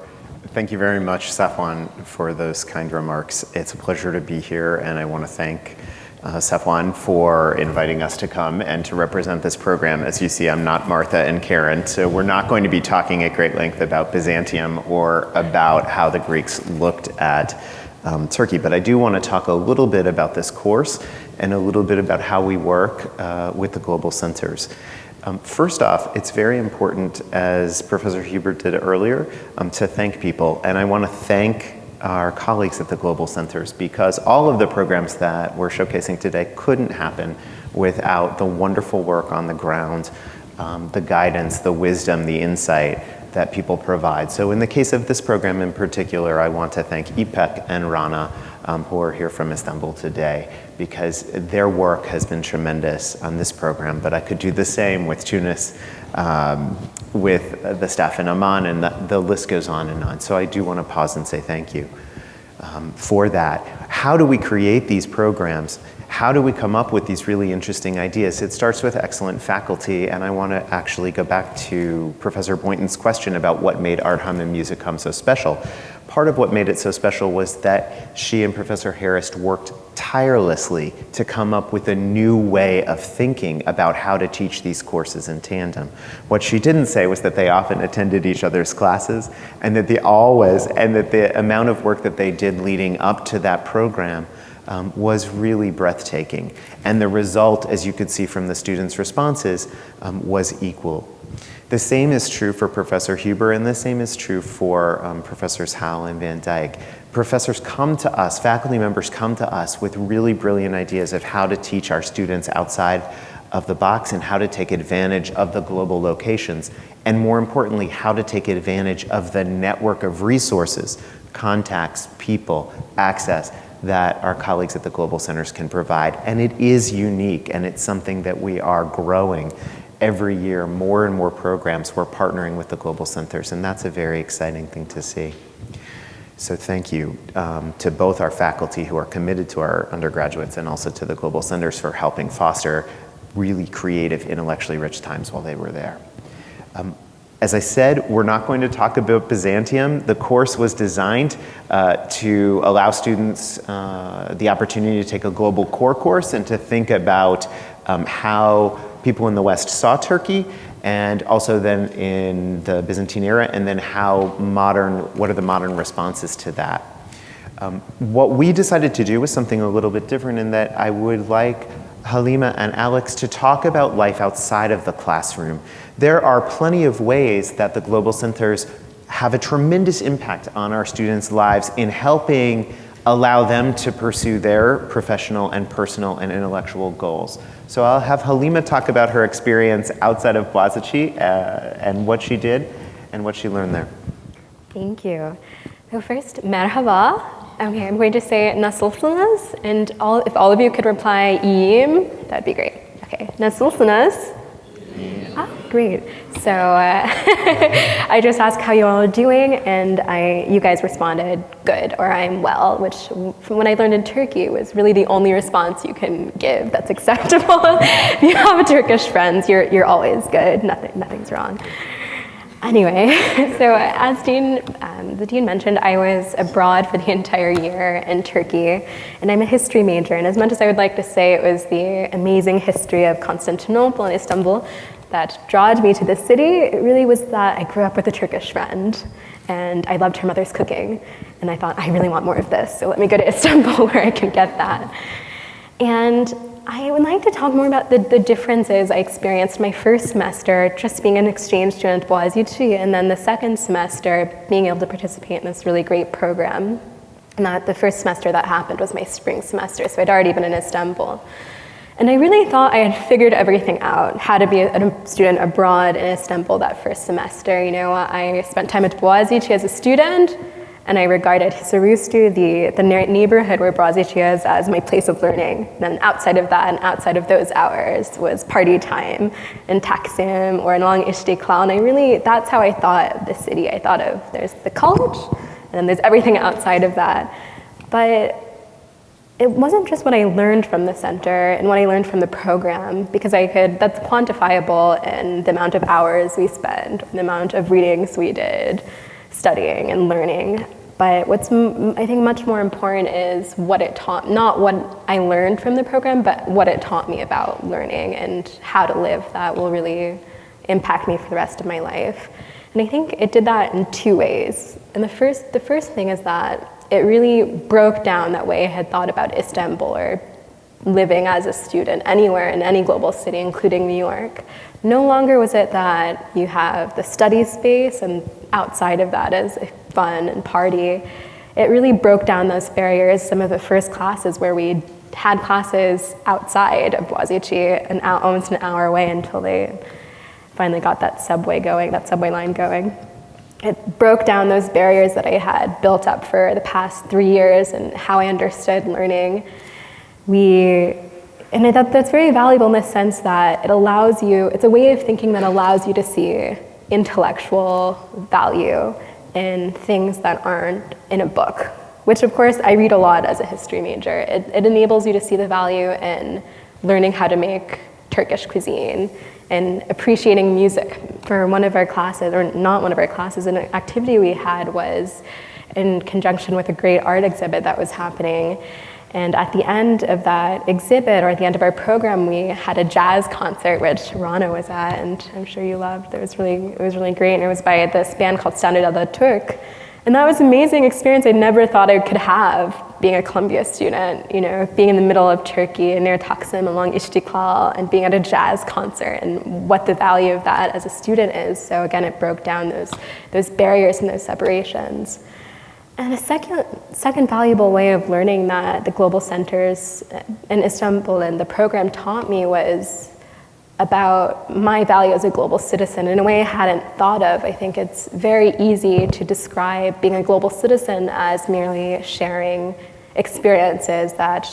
[SPEAKER 10] Thank you very much, Safwan, for those kind remarks. It's a pleasure to be here, and I want to thank Safwan for inviting us to come and to represent this program. As you see, I'm not Martha and Karen, so we're not going to be talking at great length about Byzantium or about how the Greeks looked at Turkey, but I do want to talk a little bit about this course and a little bit about how we work with the global centers. First off, it's very important, as Professor Hubert did earlier, to thank people, and I want to thank our colleagues at the global centers, because all of the programs that we're showcasing today couldn't happen without the wonderful work on the ground, the guidance, the wisdom, the insight that people provide. So in the case of this program in particular, I want to thank İpek and Rana, who are here from Istanbul today, because their work has been tremendous on this program, but I could do the same with Tunis, with the staff in Amman, and the list goes on and on. So I do want to pause and say thank you for that. How do we create these programs? How do we come up with these really interesting ideas? It starts with excellent faculty, and I want to actually go back to Professor Boynton's question about what made Art, Hum, and Music Hum so special. Part of what made it so special was that she and Professor Harris worked tirelessly to come up with a new way of thinking about how to teach these courses in tandem. What she didn't say was that they often attended each other's classes, and that the amount of work that they did leading up to that program was really breathtaking. And the result, as you could see from the students' responses, was equal. The same is true for Professor Huber, and the same is true for Professors Howell and Van Dyke. Professors come to us, faculty members come to us with really brilliant ideas of how to teach our students outside of the box and how to take advantage of the global locations, and more importantly, how to take advantage of the network of resources, contacts, people, access that our colleagues at the global centers can provide. And it is unique, and it's something that we are growing. Every year, more and more programs, we're partnering with the global centers, and that's a very exciting thing to see. So thank you to both our faculty who are committed to our undergraduates, and also to the global centers for helping foster really creative, intellectually rich times while they were there. As I said, we're not going to talk about Byzantium. The course was designed to allow students the opportunity to take a global core course and to think about how people in the West saw Turkey, and also then in the Byzantine era, and then what are the modern responses to that. What we decided to do was something a little bit different, in that I would like Halima and Alex to talk about life outside of the classroom. There are plenty of ways that the global centers have a tremendous impact on our students' lives in helping allow them to pursue their professional and personal and intellectual goals. So I'll have Halima talk about her experience outside of Boğaziçi and what she did and what she learned there.
[SPEAKER 11] Thank you. So first, merhaba. Okay, I'm going to say nasılsınız, and if all of you could reply iyiyim, that'd be great. Okay, nasılsınız? Ah, great. So I just asked how you all are doing, and you guys responded good, or I'm well, which from when I learned in Turkey was really the only response you can give that's acceptable. If you have Turkish friends, you're always good. Nothing's wrong. Anyway, so as the dean mentioned, I was abroad for the entire year in Turkey, and I'm a history major, and as much as I would like to say it was the amazing history of Constantinople and Istanbul that drawed me to the city, it really was that I grew up with a Turkish friend, and I loved her mother's cooking, and I thought, I really want more of this, so let me go to Istanbul where I can get that. And I would like to talk more about the differences I experienced my first semester just being an exchange student at Boğaziçi, and then the second semester being able to participate in this really great program. And that the first semester that happened was my spring semester, so I'd already been in Istanbul. And I really thought I had figured everything out, how to be a student abroad in Istanbul that first semester. You know, I spent time at Boğaziçi as a student, and I regarded Hisarüstü, the neighborhood where Boğaziçi is, as my place of learning. Then outside of that and outside of those hours was party time in Taksim or along İstiklal. And that's how I thought of the city. I thought of there's the college, and then there's everything outside of that. But it wasn't just what I learned from the center and what I learned from the program, because that's quantifiable in the amount of hours we spent, the amount of readings we did, studying and learning. But what's, I think, much more important is what it taught, not what I learned from the program, but what it taught me about learning and how to live that will really impact me for the rest of my life. And I think it did that in two ways. And the first thing is that it really broke down that way I had thought about Istanbul or living as a student anywhere in any global city, including New York. No longer was it that you have the study space and outside of that is fun and party. it really broke down those barriers. Some of the first classes where we had classes outside of Boğaziçi and almost an hour away until they finally got that subway line going. It broke down those barriers that I had built up for the past 3 years and how I understood learning. And I thought that's very valuable in the sense that it allows you, it's a way of thinking that allows you to see intellectual value in things that aren't in a book, which of course I read a lot as a history major. It enables you to see the value in learning how to make Turkish cuisine and appreciating music. For one of our classes, or not one of our classes, an activity we had was in conjunction with a great art exhibit that was happening. And at the end of that exhibit, or at the end of our program, we had a jazz concert, which Rana was at, and I'm sure you loved. It was really great, and it was by this band called Standard Turk. And that was an amazing experience I never thought I could have, being a Columbia student, you know, being in the middle of Turkey, near Taksim, along Istiklal, and being at a jazz concert, and what the value of that as a student is. So again, it broke down those barriers and those separations. And a second valuable way of learning that the global centers in Istanbul and the program taught me was about my value as a global citizen in a way I hadn't thought of. I think it's very easy to describe being a global citizen as merely sharing experiences that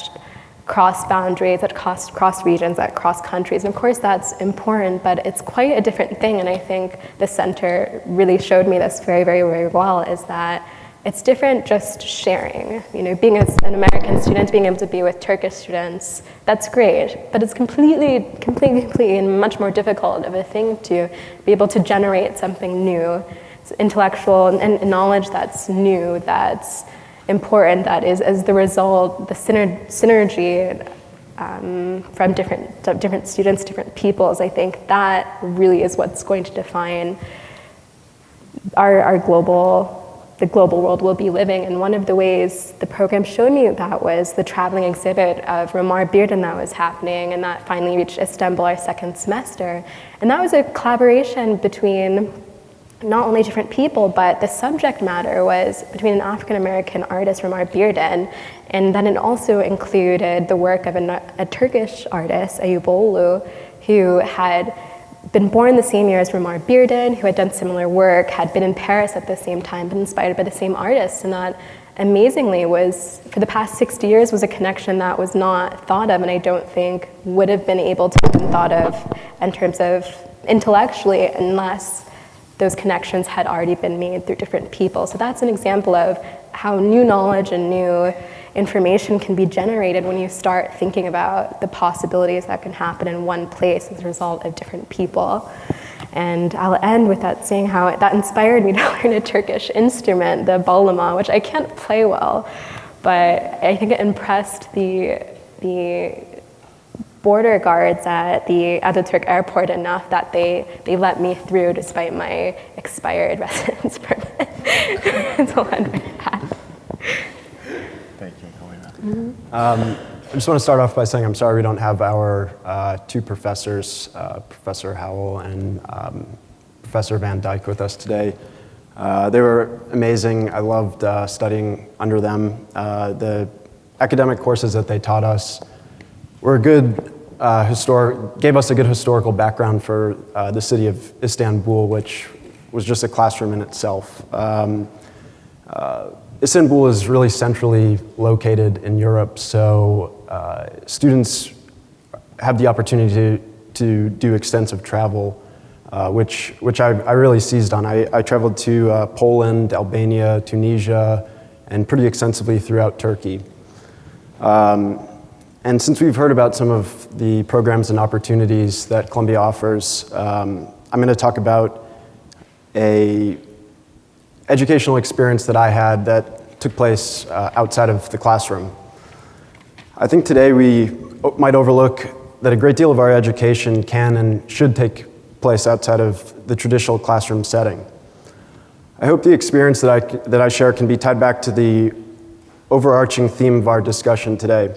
[SPEAKER 11] cross boundaries, that cross regions, that cross countries. And of course that's important, but it's quite a different thing. And I think the center really showed me this very, very, very well, is that it's different just sharing. You know, being an American student, being able to be with Turkish students, that's great, but it's completely and much more difficult of a thing to be able to generate something new. It's intellectual and knowledge that's new, that's important, that is as the result, the synergy from different students, different peoples. I think that really is what's going to define the global world we'll be living. And one of the ways the program showed me that was the traveling exhibit of Romar Bearden that was happening, and that finally reached Istanbul our second semester. And that was a collaboration between not only different people, but the subject matter was between an African-American artist, Romar Bearden, and then it also included the work of a Turkish artist, Ayuboğlu, who had been born the same year as Romar Bearden, who had done similar work, had been in Paris at the same time, been inspired by the same artists, and that amazingly was, for the past 60 years, was a connection that was not thought of, and I don't think would have been able to be thought of in terms of intellectually unless those connections had already been made through different people. So that's an example of how new knowledge and new information can be generated when you start thinking about the possibilities that can happen in one place as a result of different people. And I'll end with that, saying how that inspired me to learn a Turkish instrument, the bağlama, which I can't play well, but I think it impressed the border guards at the Ataturk airport enough that they let me through despite my expired residence permit. So I'll end with that.
[SPEAKER 12] Thank you, Helena. I just want to start off by saying I'm sorry we don't have our two professors, Professor Howell and Professor Van Dyke, with us today. They were amazing. I loved studying under them. The academic courses that they taught us were a good gave us a good historical background for the city of Istanbul, which was just a classroom in itself. Istanbul is really centrally located in Europe, so students have the opportunity to do extensive travel, which I really seized on. I traveled to Poland, Albania, Tunisia, and pretty extensively throughout Turkey. And since we've heard about some of the programs and opportunities that Columbia offers, I'm going to talk about an educational experience that I had that took place outside of the classroom. I think today we might overlook that a great deal of our education can and should take place outside of the traditional classroom setting. I hope the experience that I share can be tied back to the overarching theme of our discussion today.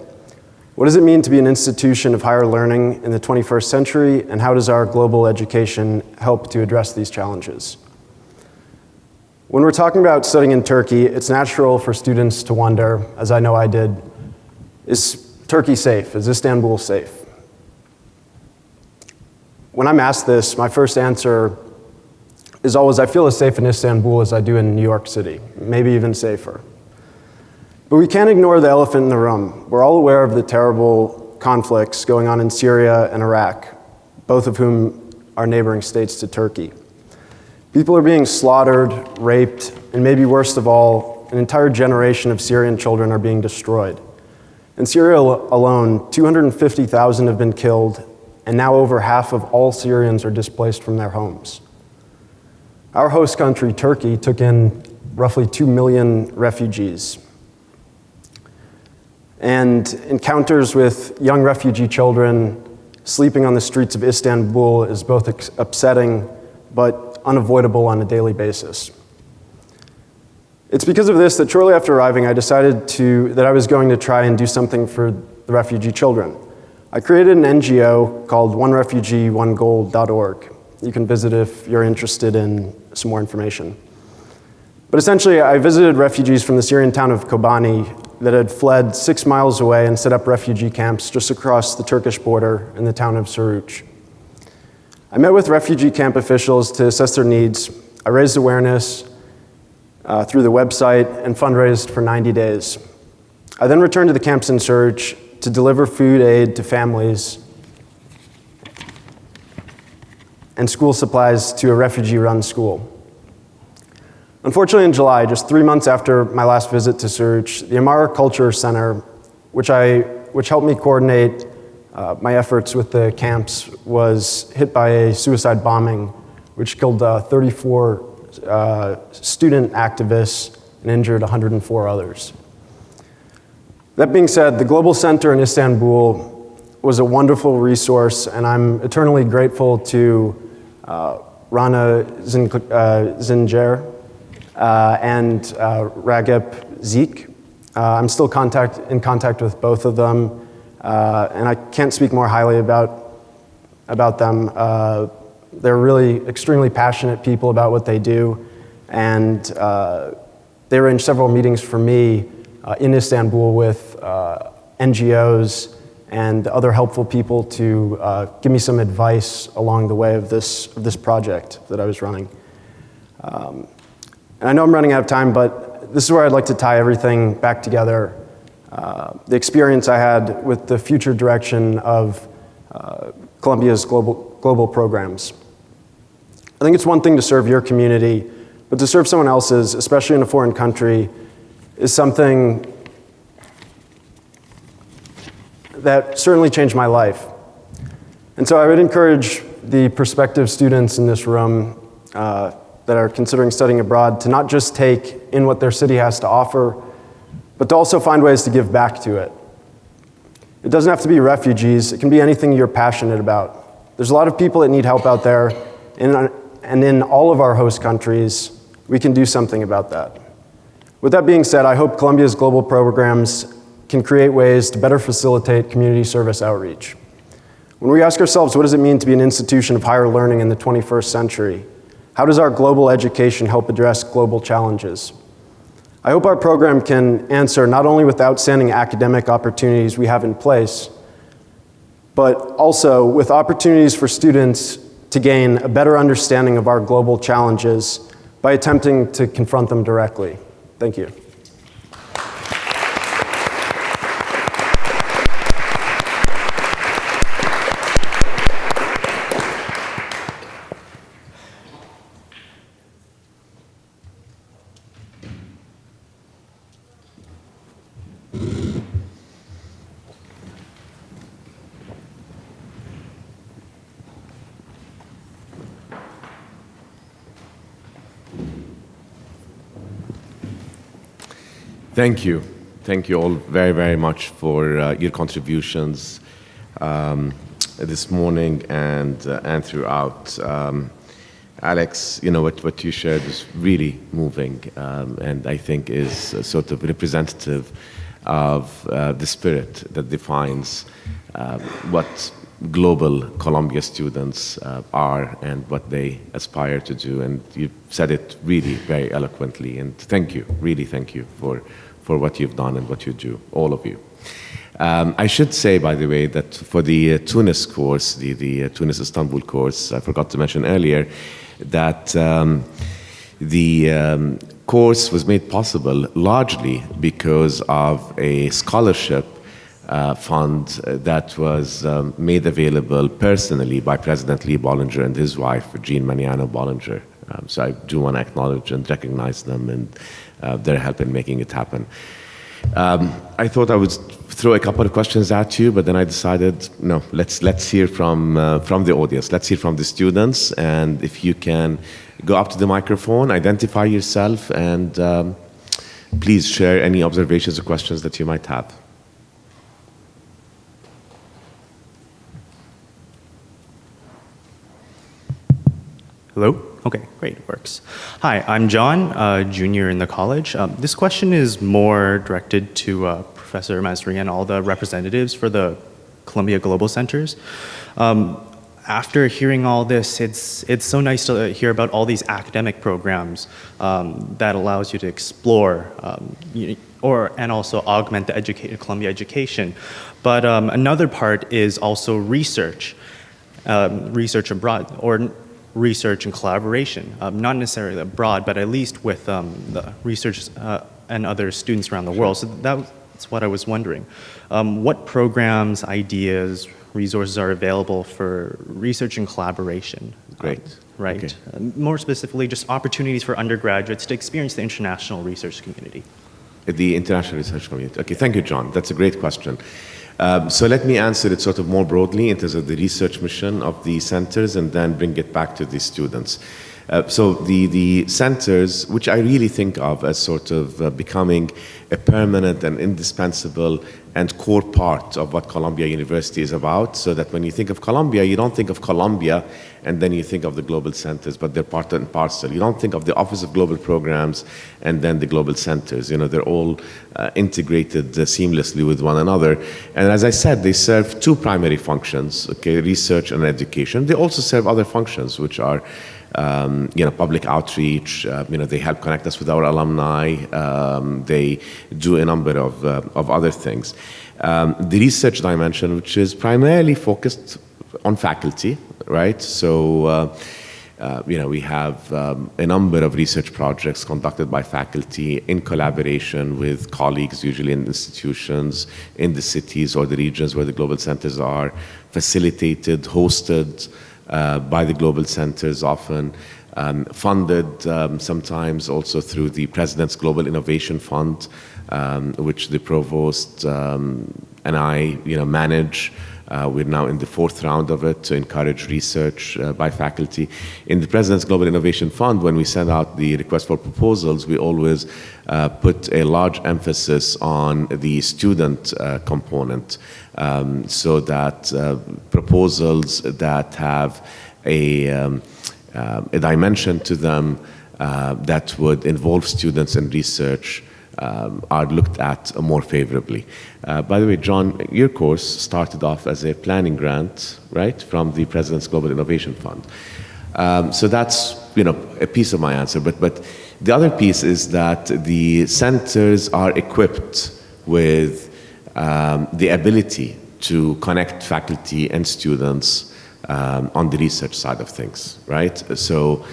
[SPEAKER 12] What does it mean to be an institution of higher learning in the 21st century, and how does our global education help to address these challenges? When we're talking about studying in Turkey, it's natural for students to wonder, as I know I did, is Turkey safe? Is Istanbul safe? When I'm asked this, my first answer is always, I feel as safe in Istanbul as I do in New York City, maybe even safer. But we can't ignore the elephant in the room. We're all aware of the terrible conflicts going on in Syria and Iraq, both of whom are neighboring states to Turkey. People are being slaughtered, raped, and maybe worst of all, an entire generation of Syrian children are being destroyed. In Syria alone, 250,000 have been killed, and now over half of all Syrians are displaced from their homes. Our host country, Turkey, took in roughly 2 million refugees. And encounters with young refugee children sleeping on the streets of Istanbul is both upsetting but unavoidable on a daily basis. It's because of this that shortly after arriving, I decided that I was going to try and do something for the refugee children. I created an NGO called OneRefugee1Goal.org. You can visit if you're interested in some more information. But essentially, I visited refugees from the Syrian town of Kobani that had fled 6 miles away and set up refugee camps just across the Turkish border in the town of Suruç. I met with refugee camp officials to assess their needs. I raised awareness through the website and fundraised for 90 days. I then returned to the camps in Suruç to deliver food aid to families and school supplies to a refugee-run school. Unfortunately, in July, just 3 months after my last visit to Suruç, the Amara Culture Center, which helped me coordinate my efforts with the camps, was hit by a suicide bombing, which killed 34 student activists and injured 104 others. That being said, the Global Center in Istanbul was a wonderful resource, and I'm eternally grateful to Rana Zinger and Ragep Zik. I'm still in contact with both of them, and I can't speak more highly about them. They're really extremely passionate people about what they do, and they arranged several meetings for me in Istanbul with NGOs and other helpful people to give me some advice along the way of this project that I was running. And I know I'm running out of time, but this is where I'd like to tie everything back together. The experience I had with the future direction of Columbia's global programs. I think it's one thing to serve your community, but to serve someone else's, especially in a foreign country, is something that certainly changed my life. And so I would encourage the prospective students in this room that are considering studying abroad to not just take in what their city has to offer, but to also find ways to give back to it. It doesn't have to be refugees, it can be anything you're passionate about. There's a lot of people that need help out there, and in all of our host countries, we can do something about that. With that being said, I hope Columbia's global programs can create ways to better facilitate community service outreach. When we ask ourselves, what does it mean to be an institution of higher learning in the 21st century? How does our global education help address global challenges? I hope our program can answer not only with outstanding academic opportunities we have in place, but also with opportunities for students to gain a better understanding of our global challenges by attempting to confront them directly. Thank you.
[SPEAKER 1] Thank you. Thank you all very, very much for your contributions this morning and throughout. Alex, you know, what you shared is really moving and I think is sort of representative of the spirit that defines what global Columbia students are and what they aspire to do. And you've said it really very eloquently. And thank you, really thank you for what you've done and what you do, all of you. I should say, by the way, that for the Tunis course, the Tunis Istanbul course, I forgot to mention earlier that the course was made possible largely because of a scholarship fund that was made available personally by President Lee Bollinger and his wife, Jean Maniano Bollinger. So I do want to acknowledge and recognize them and their help in making it happen. I thought I would throw a couple of questions at you, but then I decided, no, let's hear from the audience. Let's hear from the students, and if you can go up to the microphone, identify yourself, and please share any observations or questions that you might have.
[SPEAKER 13] Hello? Okay, great, it works. Hi, I'm John, junior in the college. This question is more directed to Professor Masri and all the representatives for the Columbia Global Centers. After hearing all this, it's so nice to hear about all these academic programs that allows you to explore and also augment the Columbia education. But another part is also research, research abroad, or research and collaboration, not necessarily abroad, but at least with the researchers and other students around the world. So that's what I was wondering. What programs, ideas, resources are available for research and collaboration?
[SPEAKER 1] Great.
[SPEAKER 13] Right.
[SPEAKER 1] Okay.
[SPEAKER 13] More specifically, just opportunities for undergraduates to experience the international research community.
[SPEAKER 1] The international research community. Okay, thank you, John. That's a great question. So let me answer it sort of more broadly in terms of the research mission of the centers and then bring it back to the students. So the centers, which I really think of as sort of becoming a permanent and indispensable and core part of what Columbia University is about, so that when you think of Columbia, you don't think of Columbia and then you think of the global centers, but they're part and parcel. You don't think of the Office of Global Programs and then the global centers. You know, they're all integrated seamlessly with one another. And as I said, they serve two primary functions, okay, research and education. They also serve other functions, which are public outreach. They help connect us with our alumni. They do a number of other things. The research dimension, which is primarily focused on faculty, right? So, we have a number of research projects conducted by faculty in collaboration with colleagues, usually in institutions, in the cities or the regions where the global centers are, facilitated, hosted by the global centers, often funded sometimes also through the President's Global Innovation Fund, which the provost and I manage. We're now in the fourth round of it to encourage research by faculty. In the President's Global Innovation Fund, when we send out the request for proposals, we always put a large emphasis on the student component, so that proposals that have a dimension to them that would involve students in research are looked at more favorably. By the way, John, your course started off as a planning grant, right, from the President's Global Innovation Fund. So that's, a piece of my answer. But the other piece is that the centers are equipped with the ability to connect faculty and students on the research side of things, right? So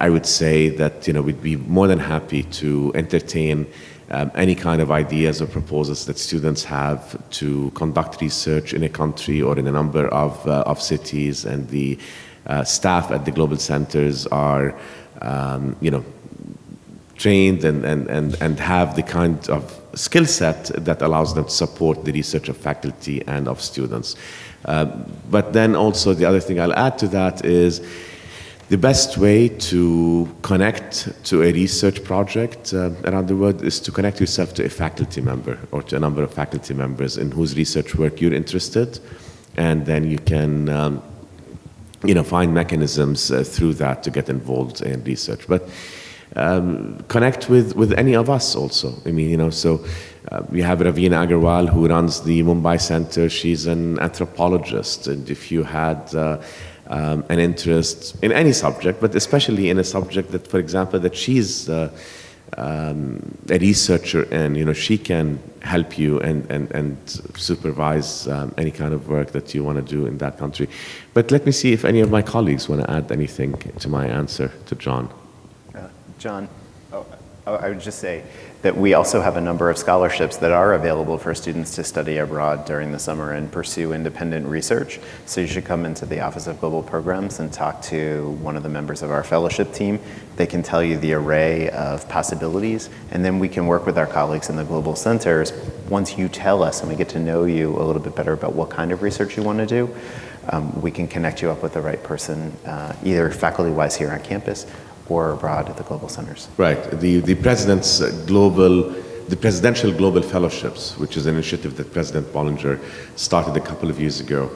[SPEAKER 1] I would say that we'd be more than happy to entertain any kind of ideas or proposals that students have to conduct research in a country or in a number of cities, and the staff at the global centers are trained and have the kind of skill set that allows them to support the research of faculty and of students. But then also the other thing I'll add to that is the best way to connect to a research project around the world is to connect yourself to a faculty member or to a number of faculty members in whose research work you're interested, and then you can find mechanisms through that to get involved in research. But connect with any of us also. I mean, so We have Ravina Agarwal, who runs the Mumbai Center. She's an anthropologist, and if you had an interest in any subject, but especially in a subject that, for example, that she's a researcher in, she can help you and supervise any kind of work that you want to do in that country. But let me see if any of my colleagues want to add anything to my answer to John.
[SPEAKER 10] John, I would just say that we also have a number of scholarships that are available for students to study abroad during the summer and pursue independent research. So you should come into the Office of Global Programs and talk to one of the members of our fellowship team. They can tell you the array of possibilities, and then we can work with our colleagues in the global centers. Once you tell us and we get to know you a little bit better about what kind of research you want to do, we can connect you up with the right person, either faculty-wise here on campus or abroad at the global centers.
[SPEAKER 1] Right. The Presidential Global Fellowships, which is an initiative that President Bollinger started a couple of years ago,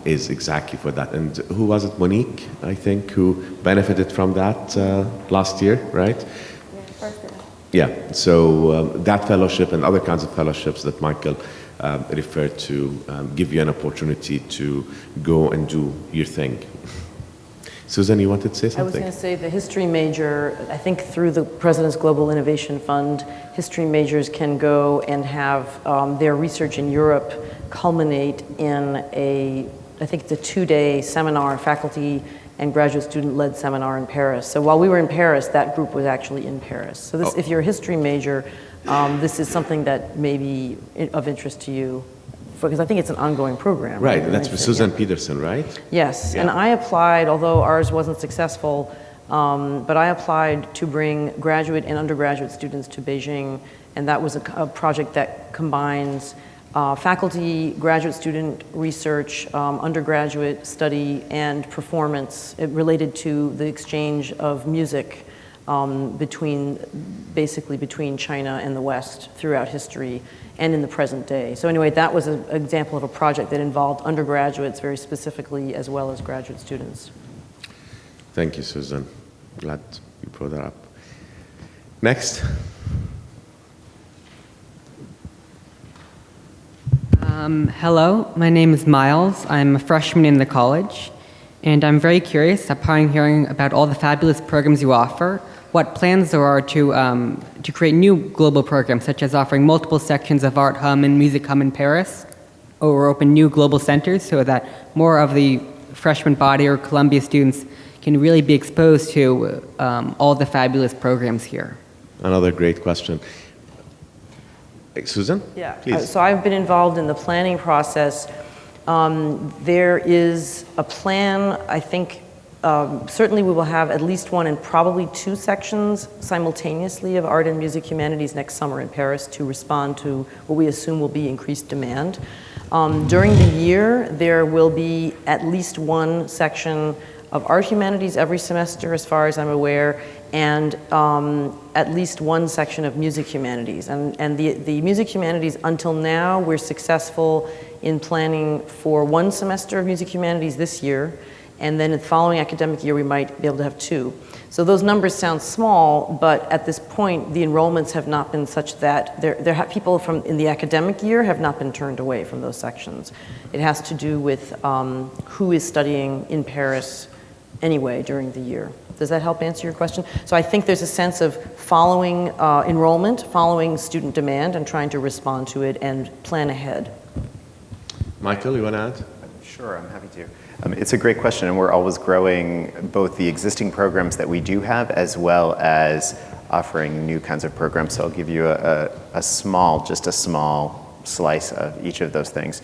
[SPEAKER 1] is exactly for that. And who was it? Monique, I think, who benefited from that last year, right? Yeah. So that fellowship and other kinds of fellowships that Michael referred to give you an opportunity to go and do your thing. Susan, you wanted to say something?
[SPEAKER 7] I was going to say the history major, I think through the President's Global Innovation Fund, history majors can go and have their research in Europe culminate in I think it's a 2-day seminar, faculty and graduate student-led seminar in Paris. So while we were in Paris, that group was actually in Paris. So this, if you're a history major, this is something that may be of interest to you, because I think it's an ongoing program.
[SPEAKER 1] Right, and that's for Susan Peterson, right?
[SPEAKER 7] Yes,
[SPEAKER 1] Yeah.
[SPEAKER 7] and I applied, although ours wasn't successful, but I applied to bring graduate and undergraduate students to Beijing, and that was a project that combines faculty, graduate student research, undergraduate study, and performance related to the exchange of music basically between China and the West throughout history and in the present day. So anyway, that was an example of a project that involved undergraduates very specifically as well as graduate students.
[SPEAKER 1] Thank you, Susan. Glad you brought that up. Next.
[SPEAKER 14] Hello, my name is Miles. I'm a freshman in the college, and I'm very curious upon hearing about all the fabulous programs you offer, what plans there are to create new global programs, such as offering multiple sections of Art Hum and Music Hum in Paris, or open new global centers so that more of the freshman body or Columbia students can really be exposed to all the fabulous programs here.
[SPEAKER 1] Another great question. Susan?
[SPEAKER 7] Yeah,
[SPEAKER 1] please.
[SPEAKER 7] so I've been involved in the planning process. There is a plan, I think, certainly we will have at least one and probably 2 sections simultaneously of art and music humanities next summer in Paris to respond to what we assume will be increased demand. During the year, there will be at least 1 section of art humanities every semester, as far as I'm aware, and at least 1 section of music humanities. And the music humanities, until now, we're successful in planning for 1 semester of music humanities this year, and then in the following academic year, we might be able to have 2. So those numbers sound small, but at this point, the enrollments have not been such that people from in the academic year have not been turned away from those sections. It has to do with who is studying in Paris anyway during the year. Does that help answer your question? So I think there's a sense of following enrollment, following student demand, and trying to respond to it and plan ahead.
[SPEAKER 1] Michael, you want to add?
[SPEAKER 10] Sure, I'm happy to. It's a great question, and we're always growing both the existing programs that we do have as well as offering new kinds of programs. So I'll give you just a small slice of each of those things.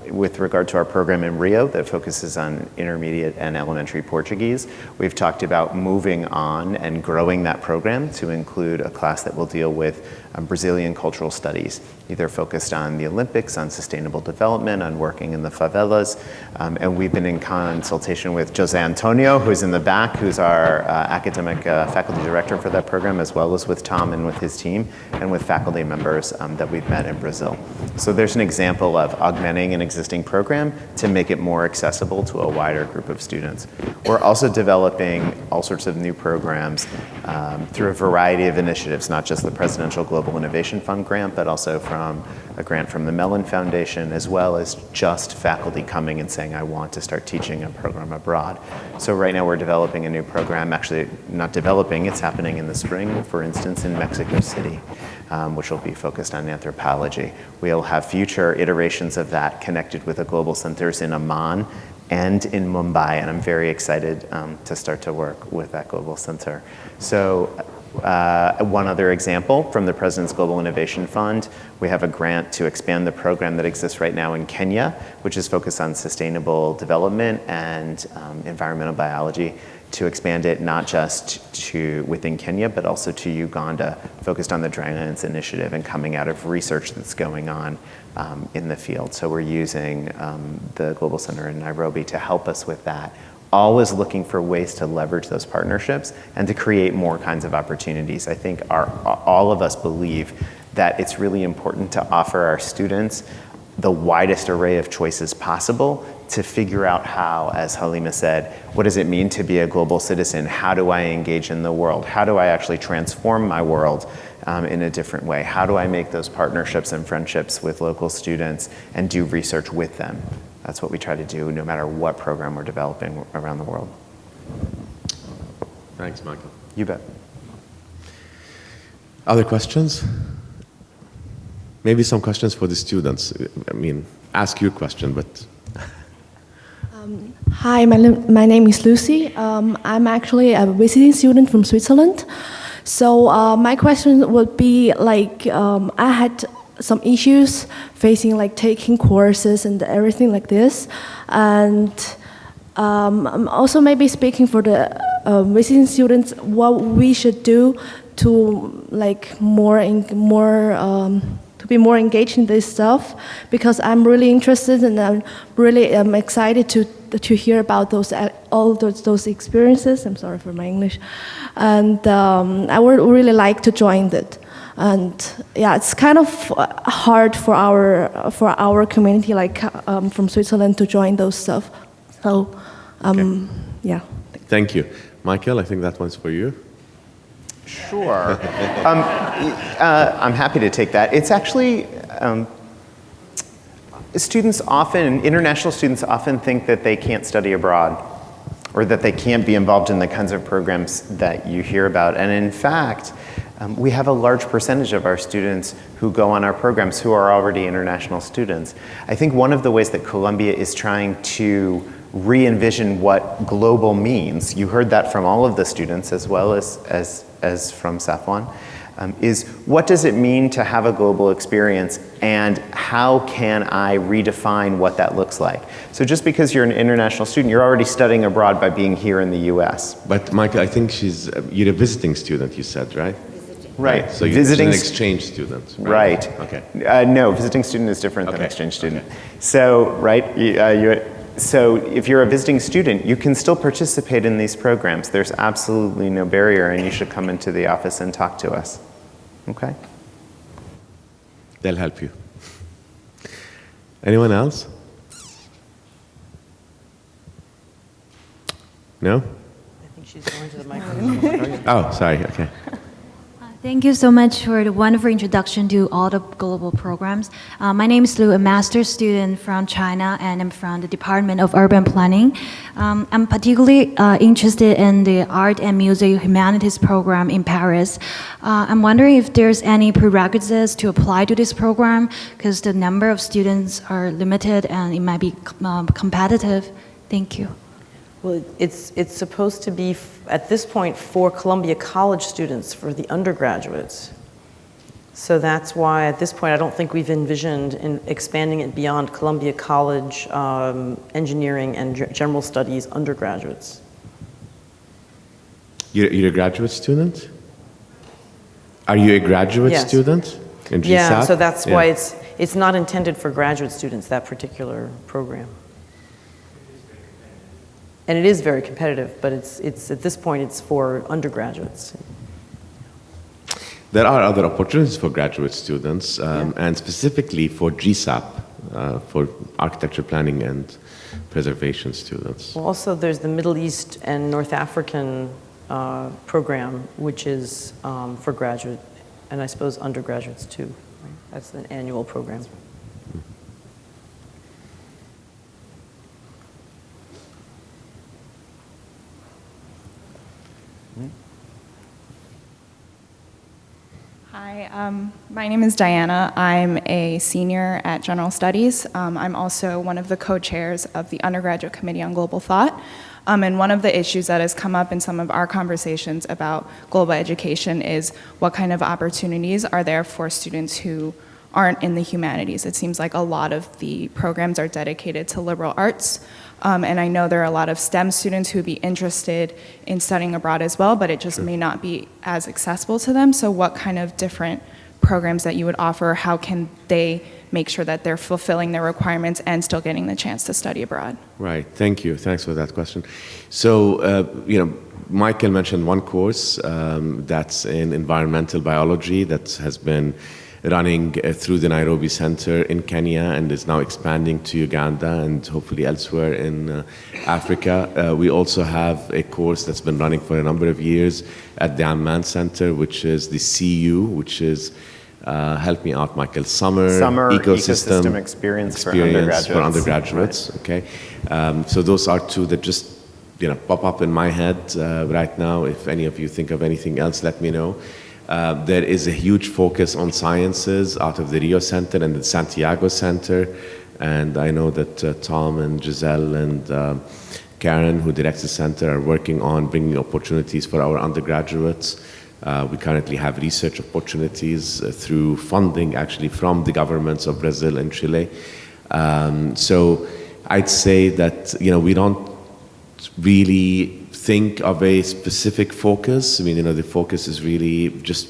[SPEAKER 10] With regard to our program in Rio that focuses on intermediate and elementary Portuguese, we've talked about moving on and growing that program to include a class that will deal with Brazilian cultural studies, either focused on the Olympics, on sustainable development, on working in the favelas. And we've been in consultation with Jose Antonio, who's in the back, who's our academic faculty director for that program, as well as with Tom and with his team, and with faculty members that we've met in Brazil. So there's an example of augmenting augmenting an existing program to make it more accessible to a wider group of students. We're also developing all sorts of new programs through a variety of initiatives, not just the Presidential Global Innovation Fund grant, but also from a grant from the Mellon Foundation, as well as just faculty coming and saying, I want to start teaching a program abroad. So right now we're developing a new program, actually not developing, it's happening in the spring, for instance, in Mexico City, which will be focused on anthropology. We'll have future iterations of that connected with the global centers in Amman and in Mumbai, and I'm very excited to start to work with that global center. So one other example from the President's Global Innovation Fund, we have a grant to expand the program that exists right now in Kenya, which is focused on sustainable development and environmental biology, to expand it not just to within Kenya, but also to Uganda, focused on the Drylands Initiative and coming out of research that's going on in the field. So we're using the Global Center in Nairobi to help us with that, always looking for ways to leverage those partnerships and to create more kinds of opportunities. I think all of us believe that it's really important to offer our students the widest array of choices possible to figure out how, as Halima said, what does it mean to be a global citizen? How do I engage in the world? How do I actually transform my world in a different way? How do I make those partnerships and friendships with local students and do research with them? That's what we try to do no matter what program we're developing around the world.
[SPEAKER 1] Thanks, Michael.
[SPEAKER 10] You bet.
[SPEAKER 1] Other questions? Maybe some questions for the students. I mean, ask your question, but...
[SPEAKER 15] Hi, my name is Lucy. I'm actually a visiting student from Switzerland. So my question would be like, I had some issues facing like taking courses and everything like this. And I'm also maybe speaking for the visiting students, what we should do to like to be more engaged in this stuff, because I'm really interested and I'm really excited to hear about all those experiences. I'm sorry for my English, and I would really like to join it. And yeah, it's kind of hard for our community, like from Switzerland, to join those stuff. So yeah.
[SPEAKER 1] Thank you, Michael. I think that one's for you.
[SPEAKER 10] Sure. I'm happy to take that. It's actually, international students often think that they can't study abroad or that they can't be involved in the kinds of programs that you hear about. And in fact, we have a large percentage of our students who go on our programs who are already international students. I think one of the ways that Columbia is trying to re-envision what global means, you heard that from all of the students as well as from Safwan, is what does it mean to have a global experience and how can I redefine what that looks like? So just because you're an international student, you're already studying abroad by being here in the US.
[SPEAKER 1] But Michael, I think you're a visiting student, you said, right?
[SPEAKER 10] Right.
[SPEAKER 1] So you're an exchange student.
[SPEAKER 10] Right.
[SPEAKER 1] Okay.
[SPEAKER 10] No, visiting student is different than exchange student.
[SPEAKER 1] Okay.
[SPEAKER 10] So, right, so if you're a visiting student, you can still participate in these programs. There's absolutely no barrier, and you should come into the office and talk to us. Okay?
[SPEAKER 1] They'll help you. Anyone else? No?
[SPEAKER 7] I think she's going to the microphone.
[SPEAKER 1] Oh, sorry. Okay.
[SPEAKER 16] Thank you so much for the wonderful introduction to all the global programs. My name is Lu, a master's student from China, and I'm from the Department of Urban Planning. I'm particularly interested in the Art and Music Humanities program in Paris. I'm wondering if there's any prerequisites to apply to this program, because the number of students are limited and it might be competitive. Thank you.
[SPEAKER 7] Well, it's supposed to be, at this point, for Columbia College students, for the undergraduates. So that's why, at this point, I don't think we've envisioned in expanding it beyond Columbia College engineering and general studies undergraduates.
[SPEAKER 1] You're a graduate student? Are you a graduate student in GSAP?
[SPEAKER 7] Yeah, so that's why it's not intended for graduate students, that particular program. And it is very competitive, but it's at this point, it's for undergraduates.
[SPEAKER 1] There are other opportunities for graduate students, and specifically for GSAP for architecture planning and preservation students.
[SPEAKER 7] Well, also, there's the Middle East and North African program, which is for graduate and I suppose undergraduates too. Right? That's an annual program.
[SPEAKER 17] Hi, my name is Diana. I'm a senior at General Studies. I'm also one of the co-chairs of the Undergraduate Committee on Global Thought. And one of the issues that has come up in some of our conversations about global education is what kind of opportunities are there for students who aren't in the humanities. It seems like a lot of the programs are dedicated to liberal arts. And I know there are a lot of STEM students who would be interested in studying abroad as well, but it just may not be as accessible to them. So what kind of different programs that you would offer, how can they make sure that they're fulfilling their requirements and still getting the chance to study abroad?
[SPEAKER 1] Right, thank you. Thanks for that question. So, Michael mentioned one course that's in environmental biology that has been running through the Nairobi Center in Kenya and is now expanding to Uganda and hopefully elsewhere in Africa. We also have a course that's been running for a number of years at the Amman Center, which is the CU, which is, help me out, Michael, Summer
[SPEAKER 10] Ecosystem Experience for Undergraduates.
[SPEAKER 1] Right. Okay. So those are two that just pop up in my head right now. If any of you think of anything else, let me know. There is a huge focus on sciences out of the Rio Center and the Santiago Center. And I know that Tom and Giselle and Karen, who directs the center, are working on bringing opportunities for our undergraduates. We currently have research opportunities through funding actually from the governments of Brazil and Chile. So I'd say that, we don't really think of a specific focus. I mean, the focus is really just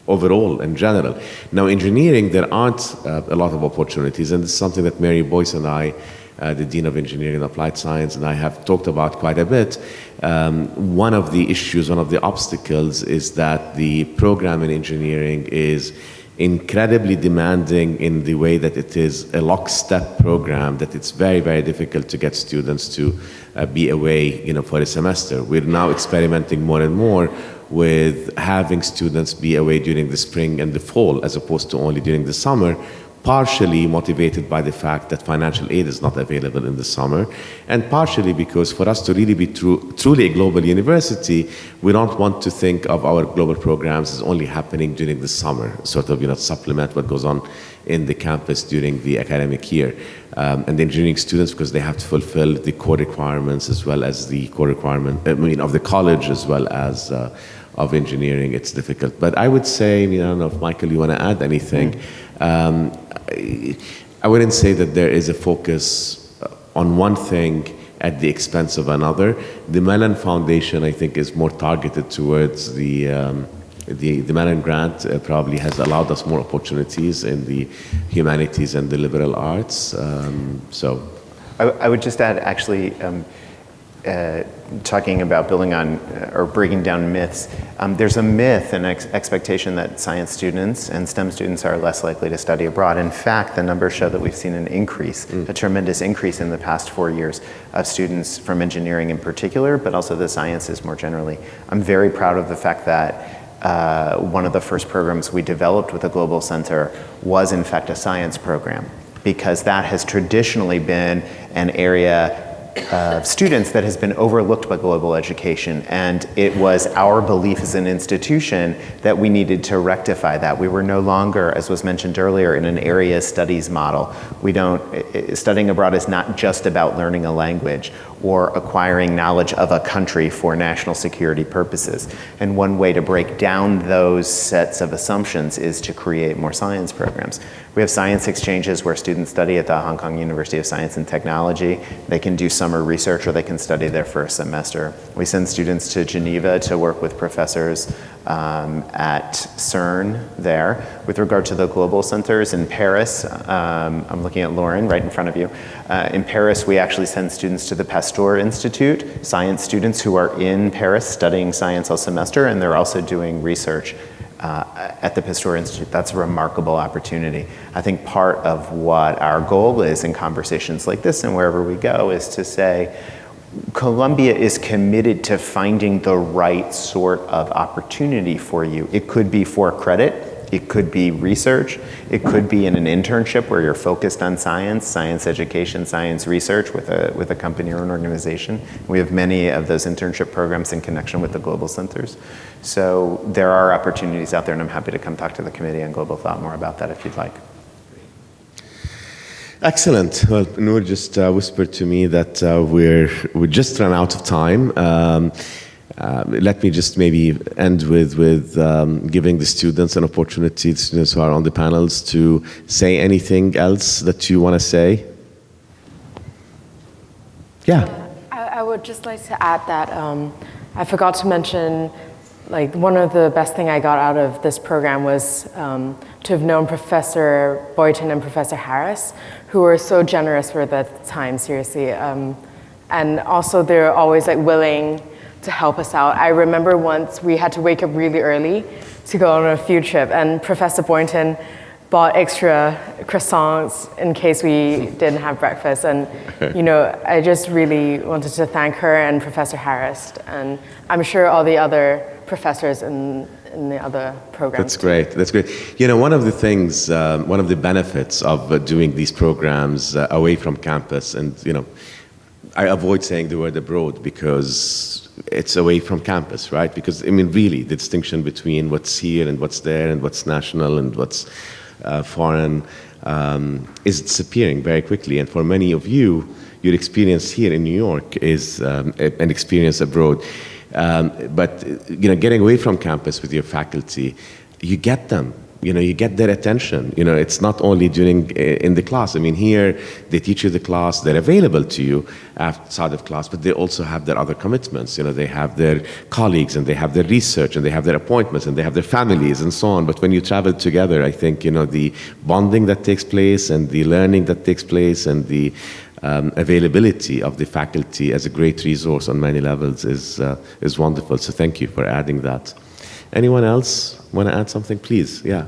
[SPEAKER 1] overall in general. Now, engineering, there aren't a lot of opportunities, and this is something that Mary Boyce and I, the Dean of Engineering and Applied Science, and I have talked about quite a bit. One of the issues, one of the obstacles is that the program in engineering is incredibly demanding in the way that it is a lockstep program, that it's very, very difficult to get students to be away, for a semester. We're now experimenting more and more with having students be away during the spring and the fall, as opposed to only during the summer, partially motivated by the fact that financial aid is not available in the summer, and partially because for us to really be truly a global university, we don't want to think of our global programs as only happening during the summer, sort of, supplement what goes on in the campus during the academic year. And the engineering students, because they have to fulfill the core requirements as well as the core requirement, of the college as well as of engineering, it's difficult. But I would say, I don't know if Michael, you want to add anything. I wouldn't say that there is a focus on one thing at the expense of another. The Mellon Foundation, I think, is more targeted towards the Mellon Grant probably has allowed us more opportunities in the humanities and the liberal arts. So,
[SPEAKER 10] I would just add, actually, talking about building on or breaking down myths, there's a myth and expectation that science students and STEM students are less likely to study abroad. In fact, the numbers show that we've seen an increase, a tremendous increase in the past 4 years of students from engineering in particular, but also the sciences more generally. I'm very proud of the fact that one of the first programs we developed with the Global Center was in fact a science program, because that has traditionally been an area of students that has been overlooked by global education, and it was our belief as an institution that we needed to rectify that. We were no longer, as was mentioned earlier, in an area studies model. Studying abroad is not just about learning a language or acquiring knowledge of a country for national security purposes. And one way to break down those sets of assumptions is to create more science programs. We have science exchanges where students study at the Hong Kong University of Science and Technology. They can do summer research or they can study there for a semester. We send students to Geneva to work with professors at CERN there. With regard to the global centers in Paris, I'm looking at Lauren right in front of you. In Paris, we actually send students to the Pasteur Institute, science students who are in Paris studying science all semester, and they're also doing research at the Pasteur Institute. That's a remarkable opportunity. I think part of what our goal is in conversations like this and wherever we go is to say, Columbia is committed to finding the right sort of opportunity for you. It could be for credit, it could be research, it could be in an internship where you're focused on science, science education, science research with a company or an organization. We have many of those internship programs in connection with the global centers. So there are opportunities out there, and I'm happy to come talk to the Committee on Global Thought more about that if you'd like.
[SPEAKER 1] Excellent. Well, Noor just whispered to me that we just run out of time. Let me just maybe end with giving the students an opportunity, the students who are on the panels, to say anything else that you want to say. Yeah.
[SPEAKER 8] I would just like to add that I forgot to mention, like, one of the best thing I got out of this program was to have known Professor Boynton and Professor Harris, who were so generous for the time, seriously. And also they're always like willing to help us out. I remember once we had to wake up really early to go on a field trip, and Professor Boynton bought extra croissants in case we didn't have breakfast. And you know, I just really wanted to thank her and Professor Harris, and I'm sure all the other professors in the other programs.
[SPEAKER 1] That's great. That's great. You know, one of the things, one of the benefits of doing these programs away from campus, and you know, I avoid saying the word abroad because it's away from campus, right? Because I mean, really, the distinction between what's here and what's there and what's national and what's foreign is disappearing very quickly. And for many of you, your experience here in New York is an experience abroad. But you know, getting away from campus with your faculty, you get them. You know, you get their attention. You know, it's not only during in the class. I mean, here they teach you the class, they're available to you outside of class, but they also have their other commitments. You know, they have their colleagues, and they have their research, and they have their appointments, and they have their families, and so on. But when you travel together, I think, you know, the bonding that takes place, and the learning that takes place, and the availability of the faculty as a great resource on many levels is wonderful. So thank you for adding that. Anyone else want to add something, please? Yeah.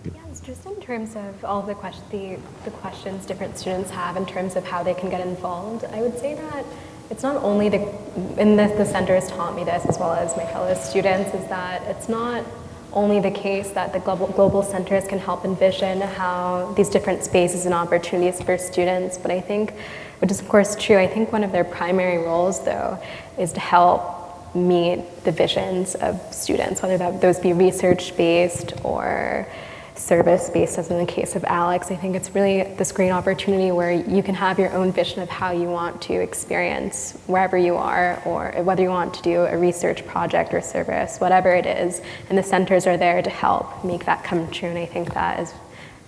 [SPEAKER 11] Yes, just in terms of all the questions different students have in terms of how they can get involved, I would say that it's not only the center has taught me this, as well as my fellow students, is that it's not only the case that the global centers can help envision how these different spaces and opportunities for students, but I think, which is of course true, I think one of their primary roles, though, is to help meet the visions of students, whether those be research-based or service-based, as in the case of Alex. I think it's really this great opportunity where you can have your own vision of how you want to experience wherever you are, or whether you want to do a research project or service, whatever it is, and the centers are there to help make that come true, and I think that is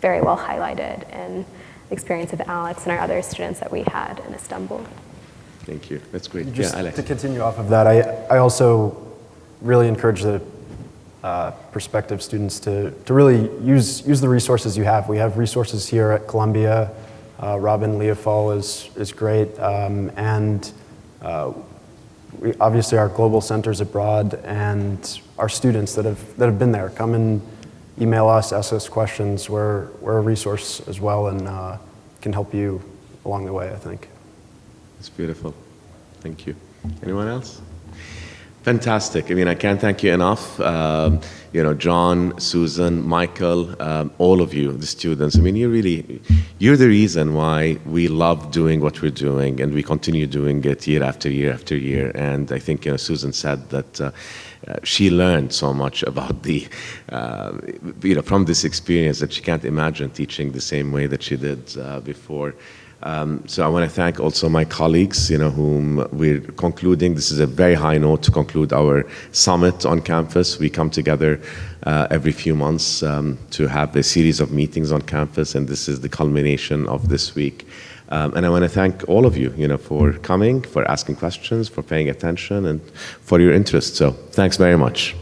[SPEAKER 11] very well highlighted in the experience of Alex and our other students that we had in Istanbul.
[SPEAKER 1] Thank you. That's great.
[SPEAKER 12] Just
[SPEAKER 1] yeah, Alex.
[SPEAKER 12] to continue off of that, I also really encourage the prospective students to really use the resources you have. We have resources here at Columbia. Robin Leofol is great, and we obviously our global centers abroad, and our students that have been there. Come and email us, ask us questions. We're a resource as well, and can help you along the way, I think.
[SPEAKER 1] It's beautiful. Thank you. Anyone else? Fantastic. I mean, I can't thank you enough. You know, John, Susan, Michael, all of you, the students. I mean, you're the reason why we love doing what we're doing, and we continue doing it year after year after year. And I think, you know, Susan said that she learned so much about the, you know, from this experience that she can't imagine teaching the same way that she did before. So I want to thank also my colleagues, you know, whom we're concluding. This is a very high note to conclude our summit on campus. We come together every few months to have a series of meetings on campus, and this is the culmination of this week. And I want to thank all of you, you know, for coming, for asking questions, for paying attention, and for your interest. So thanks very much.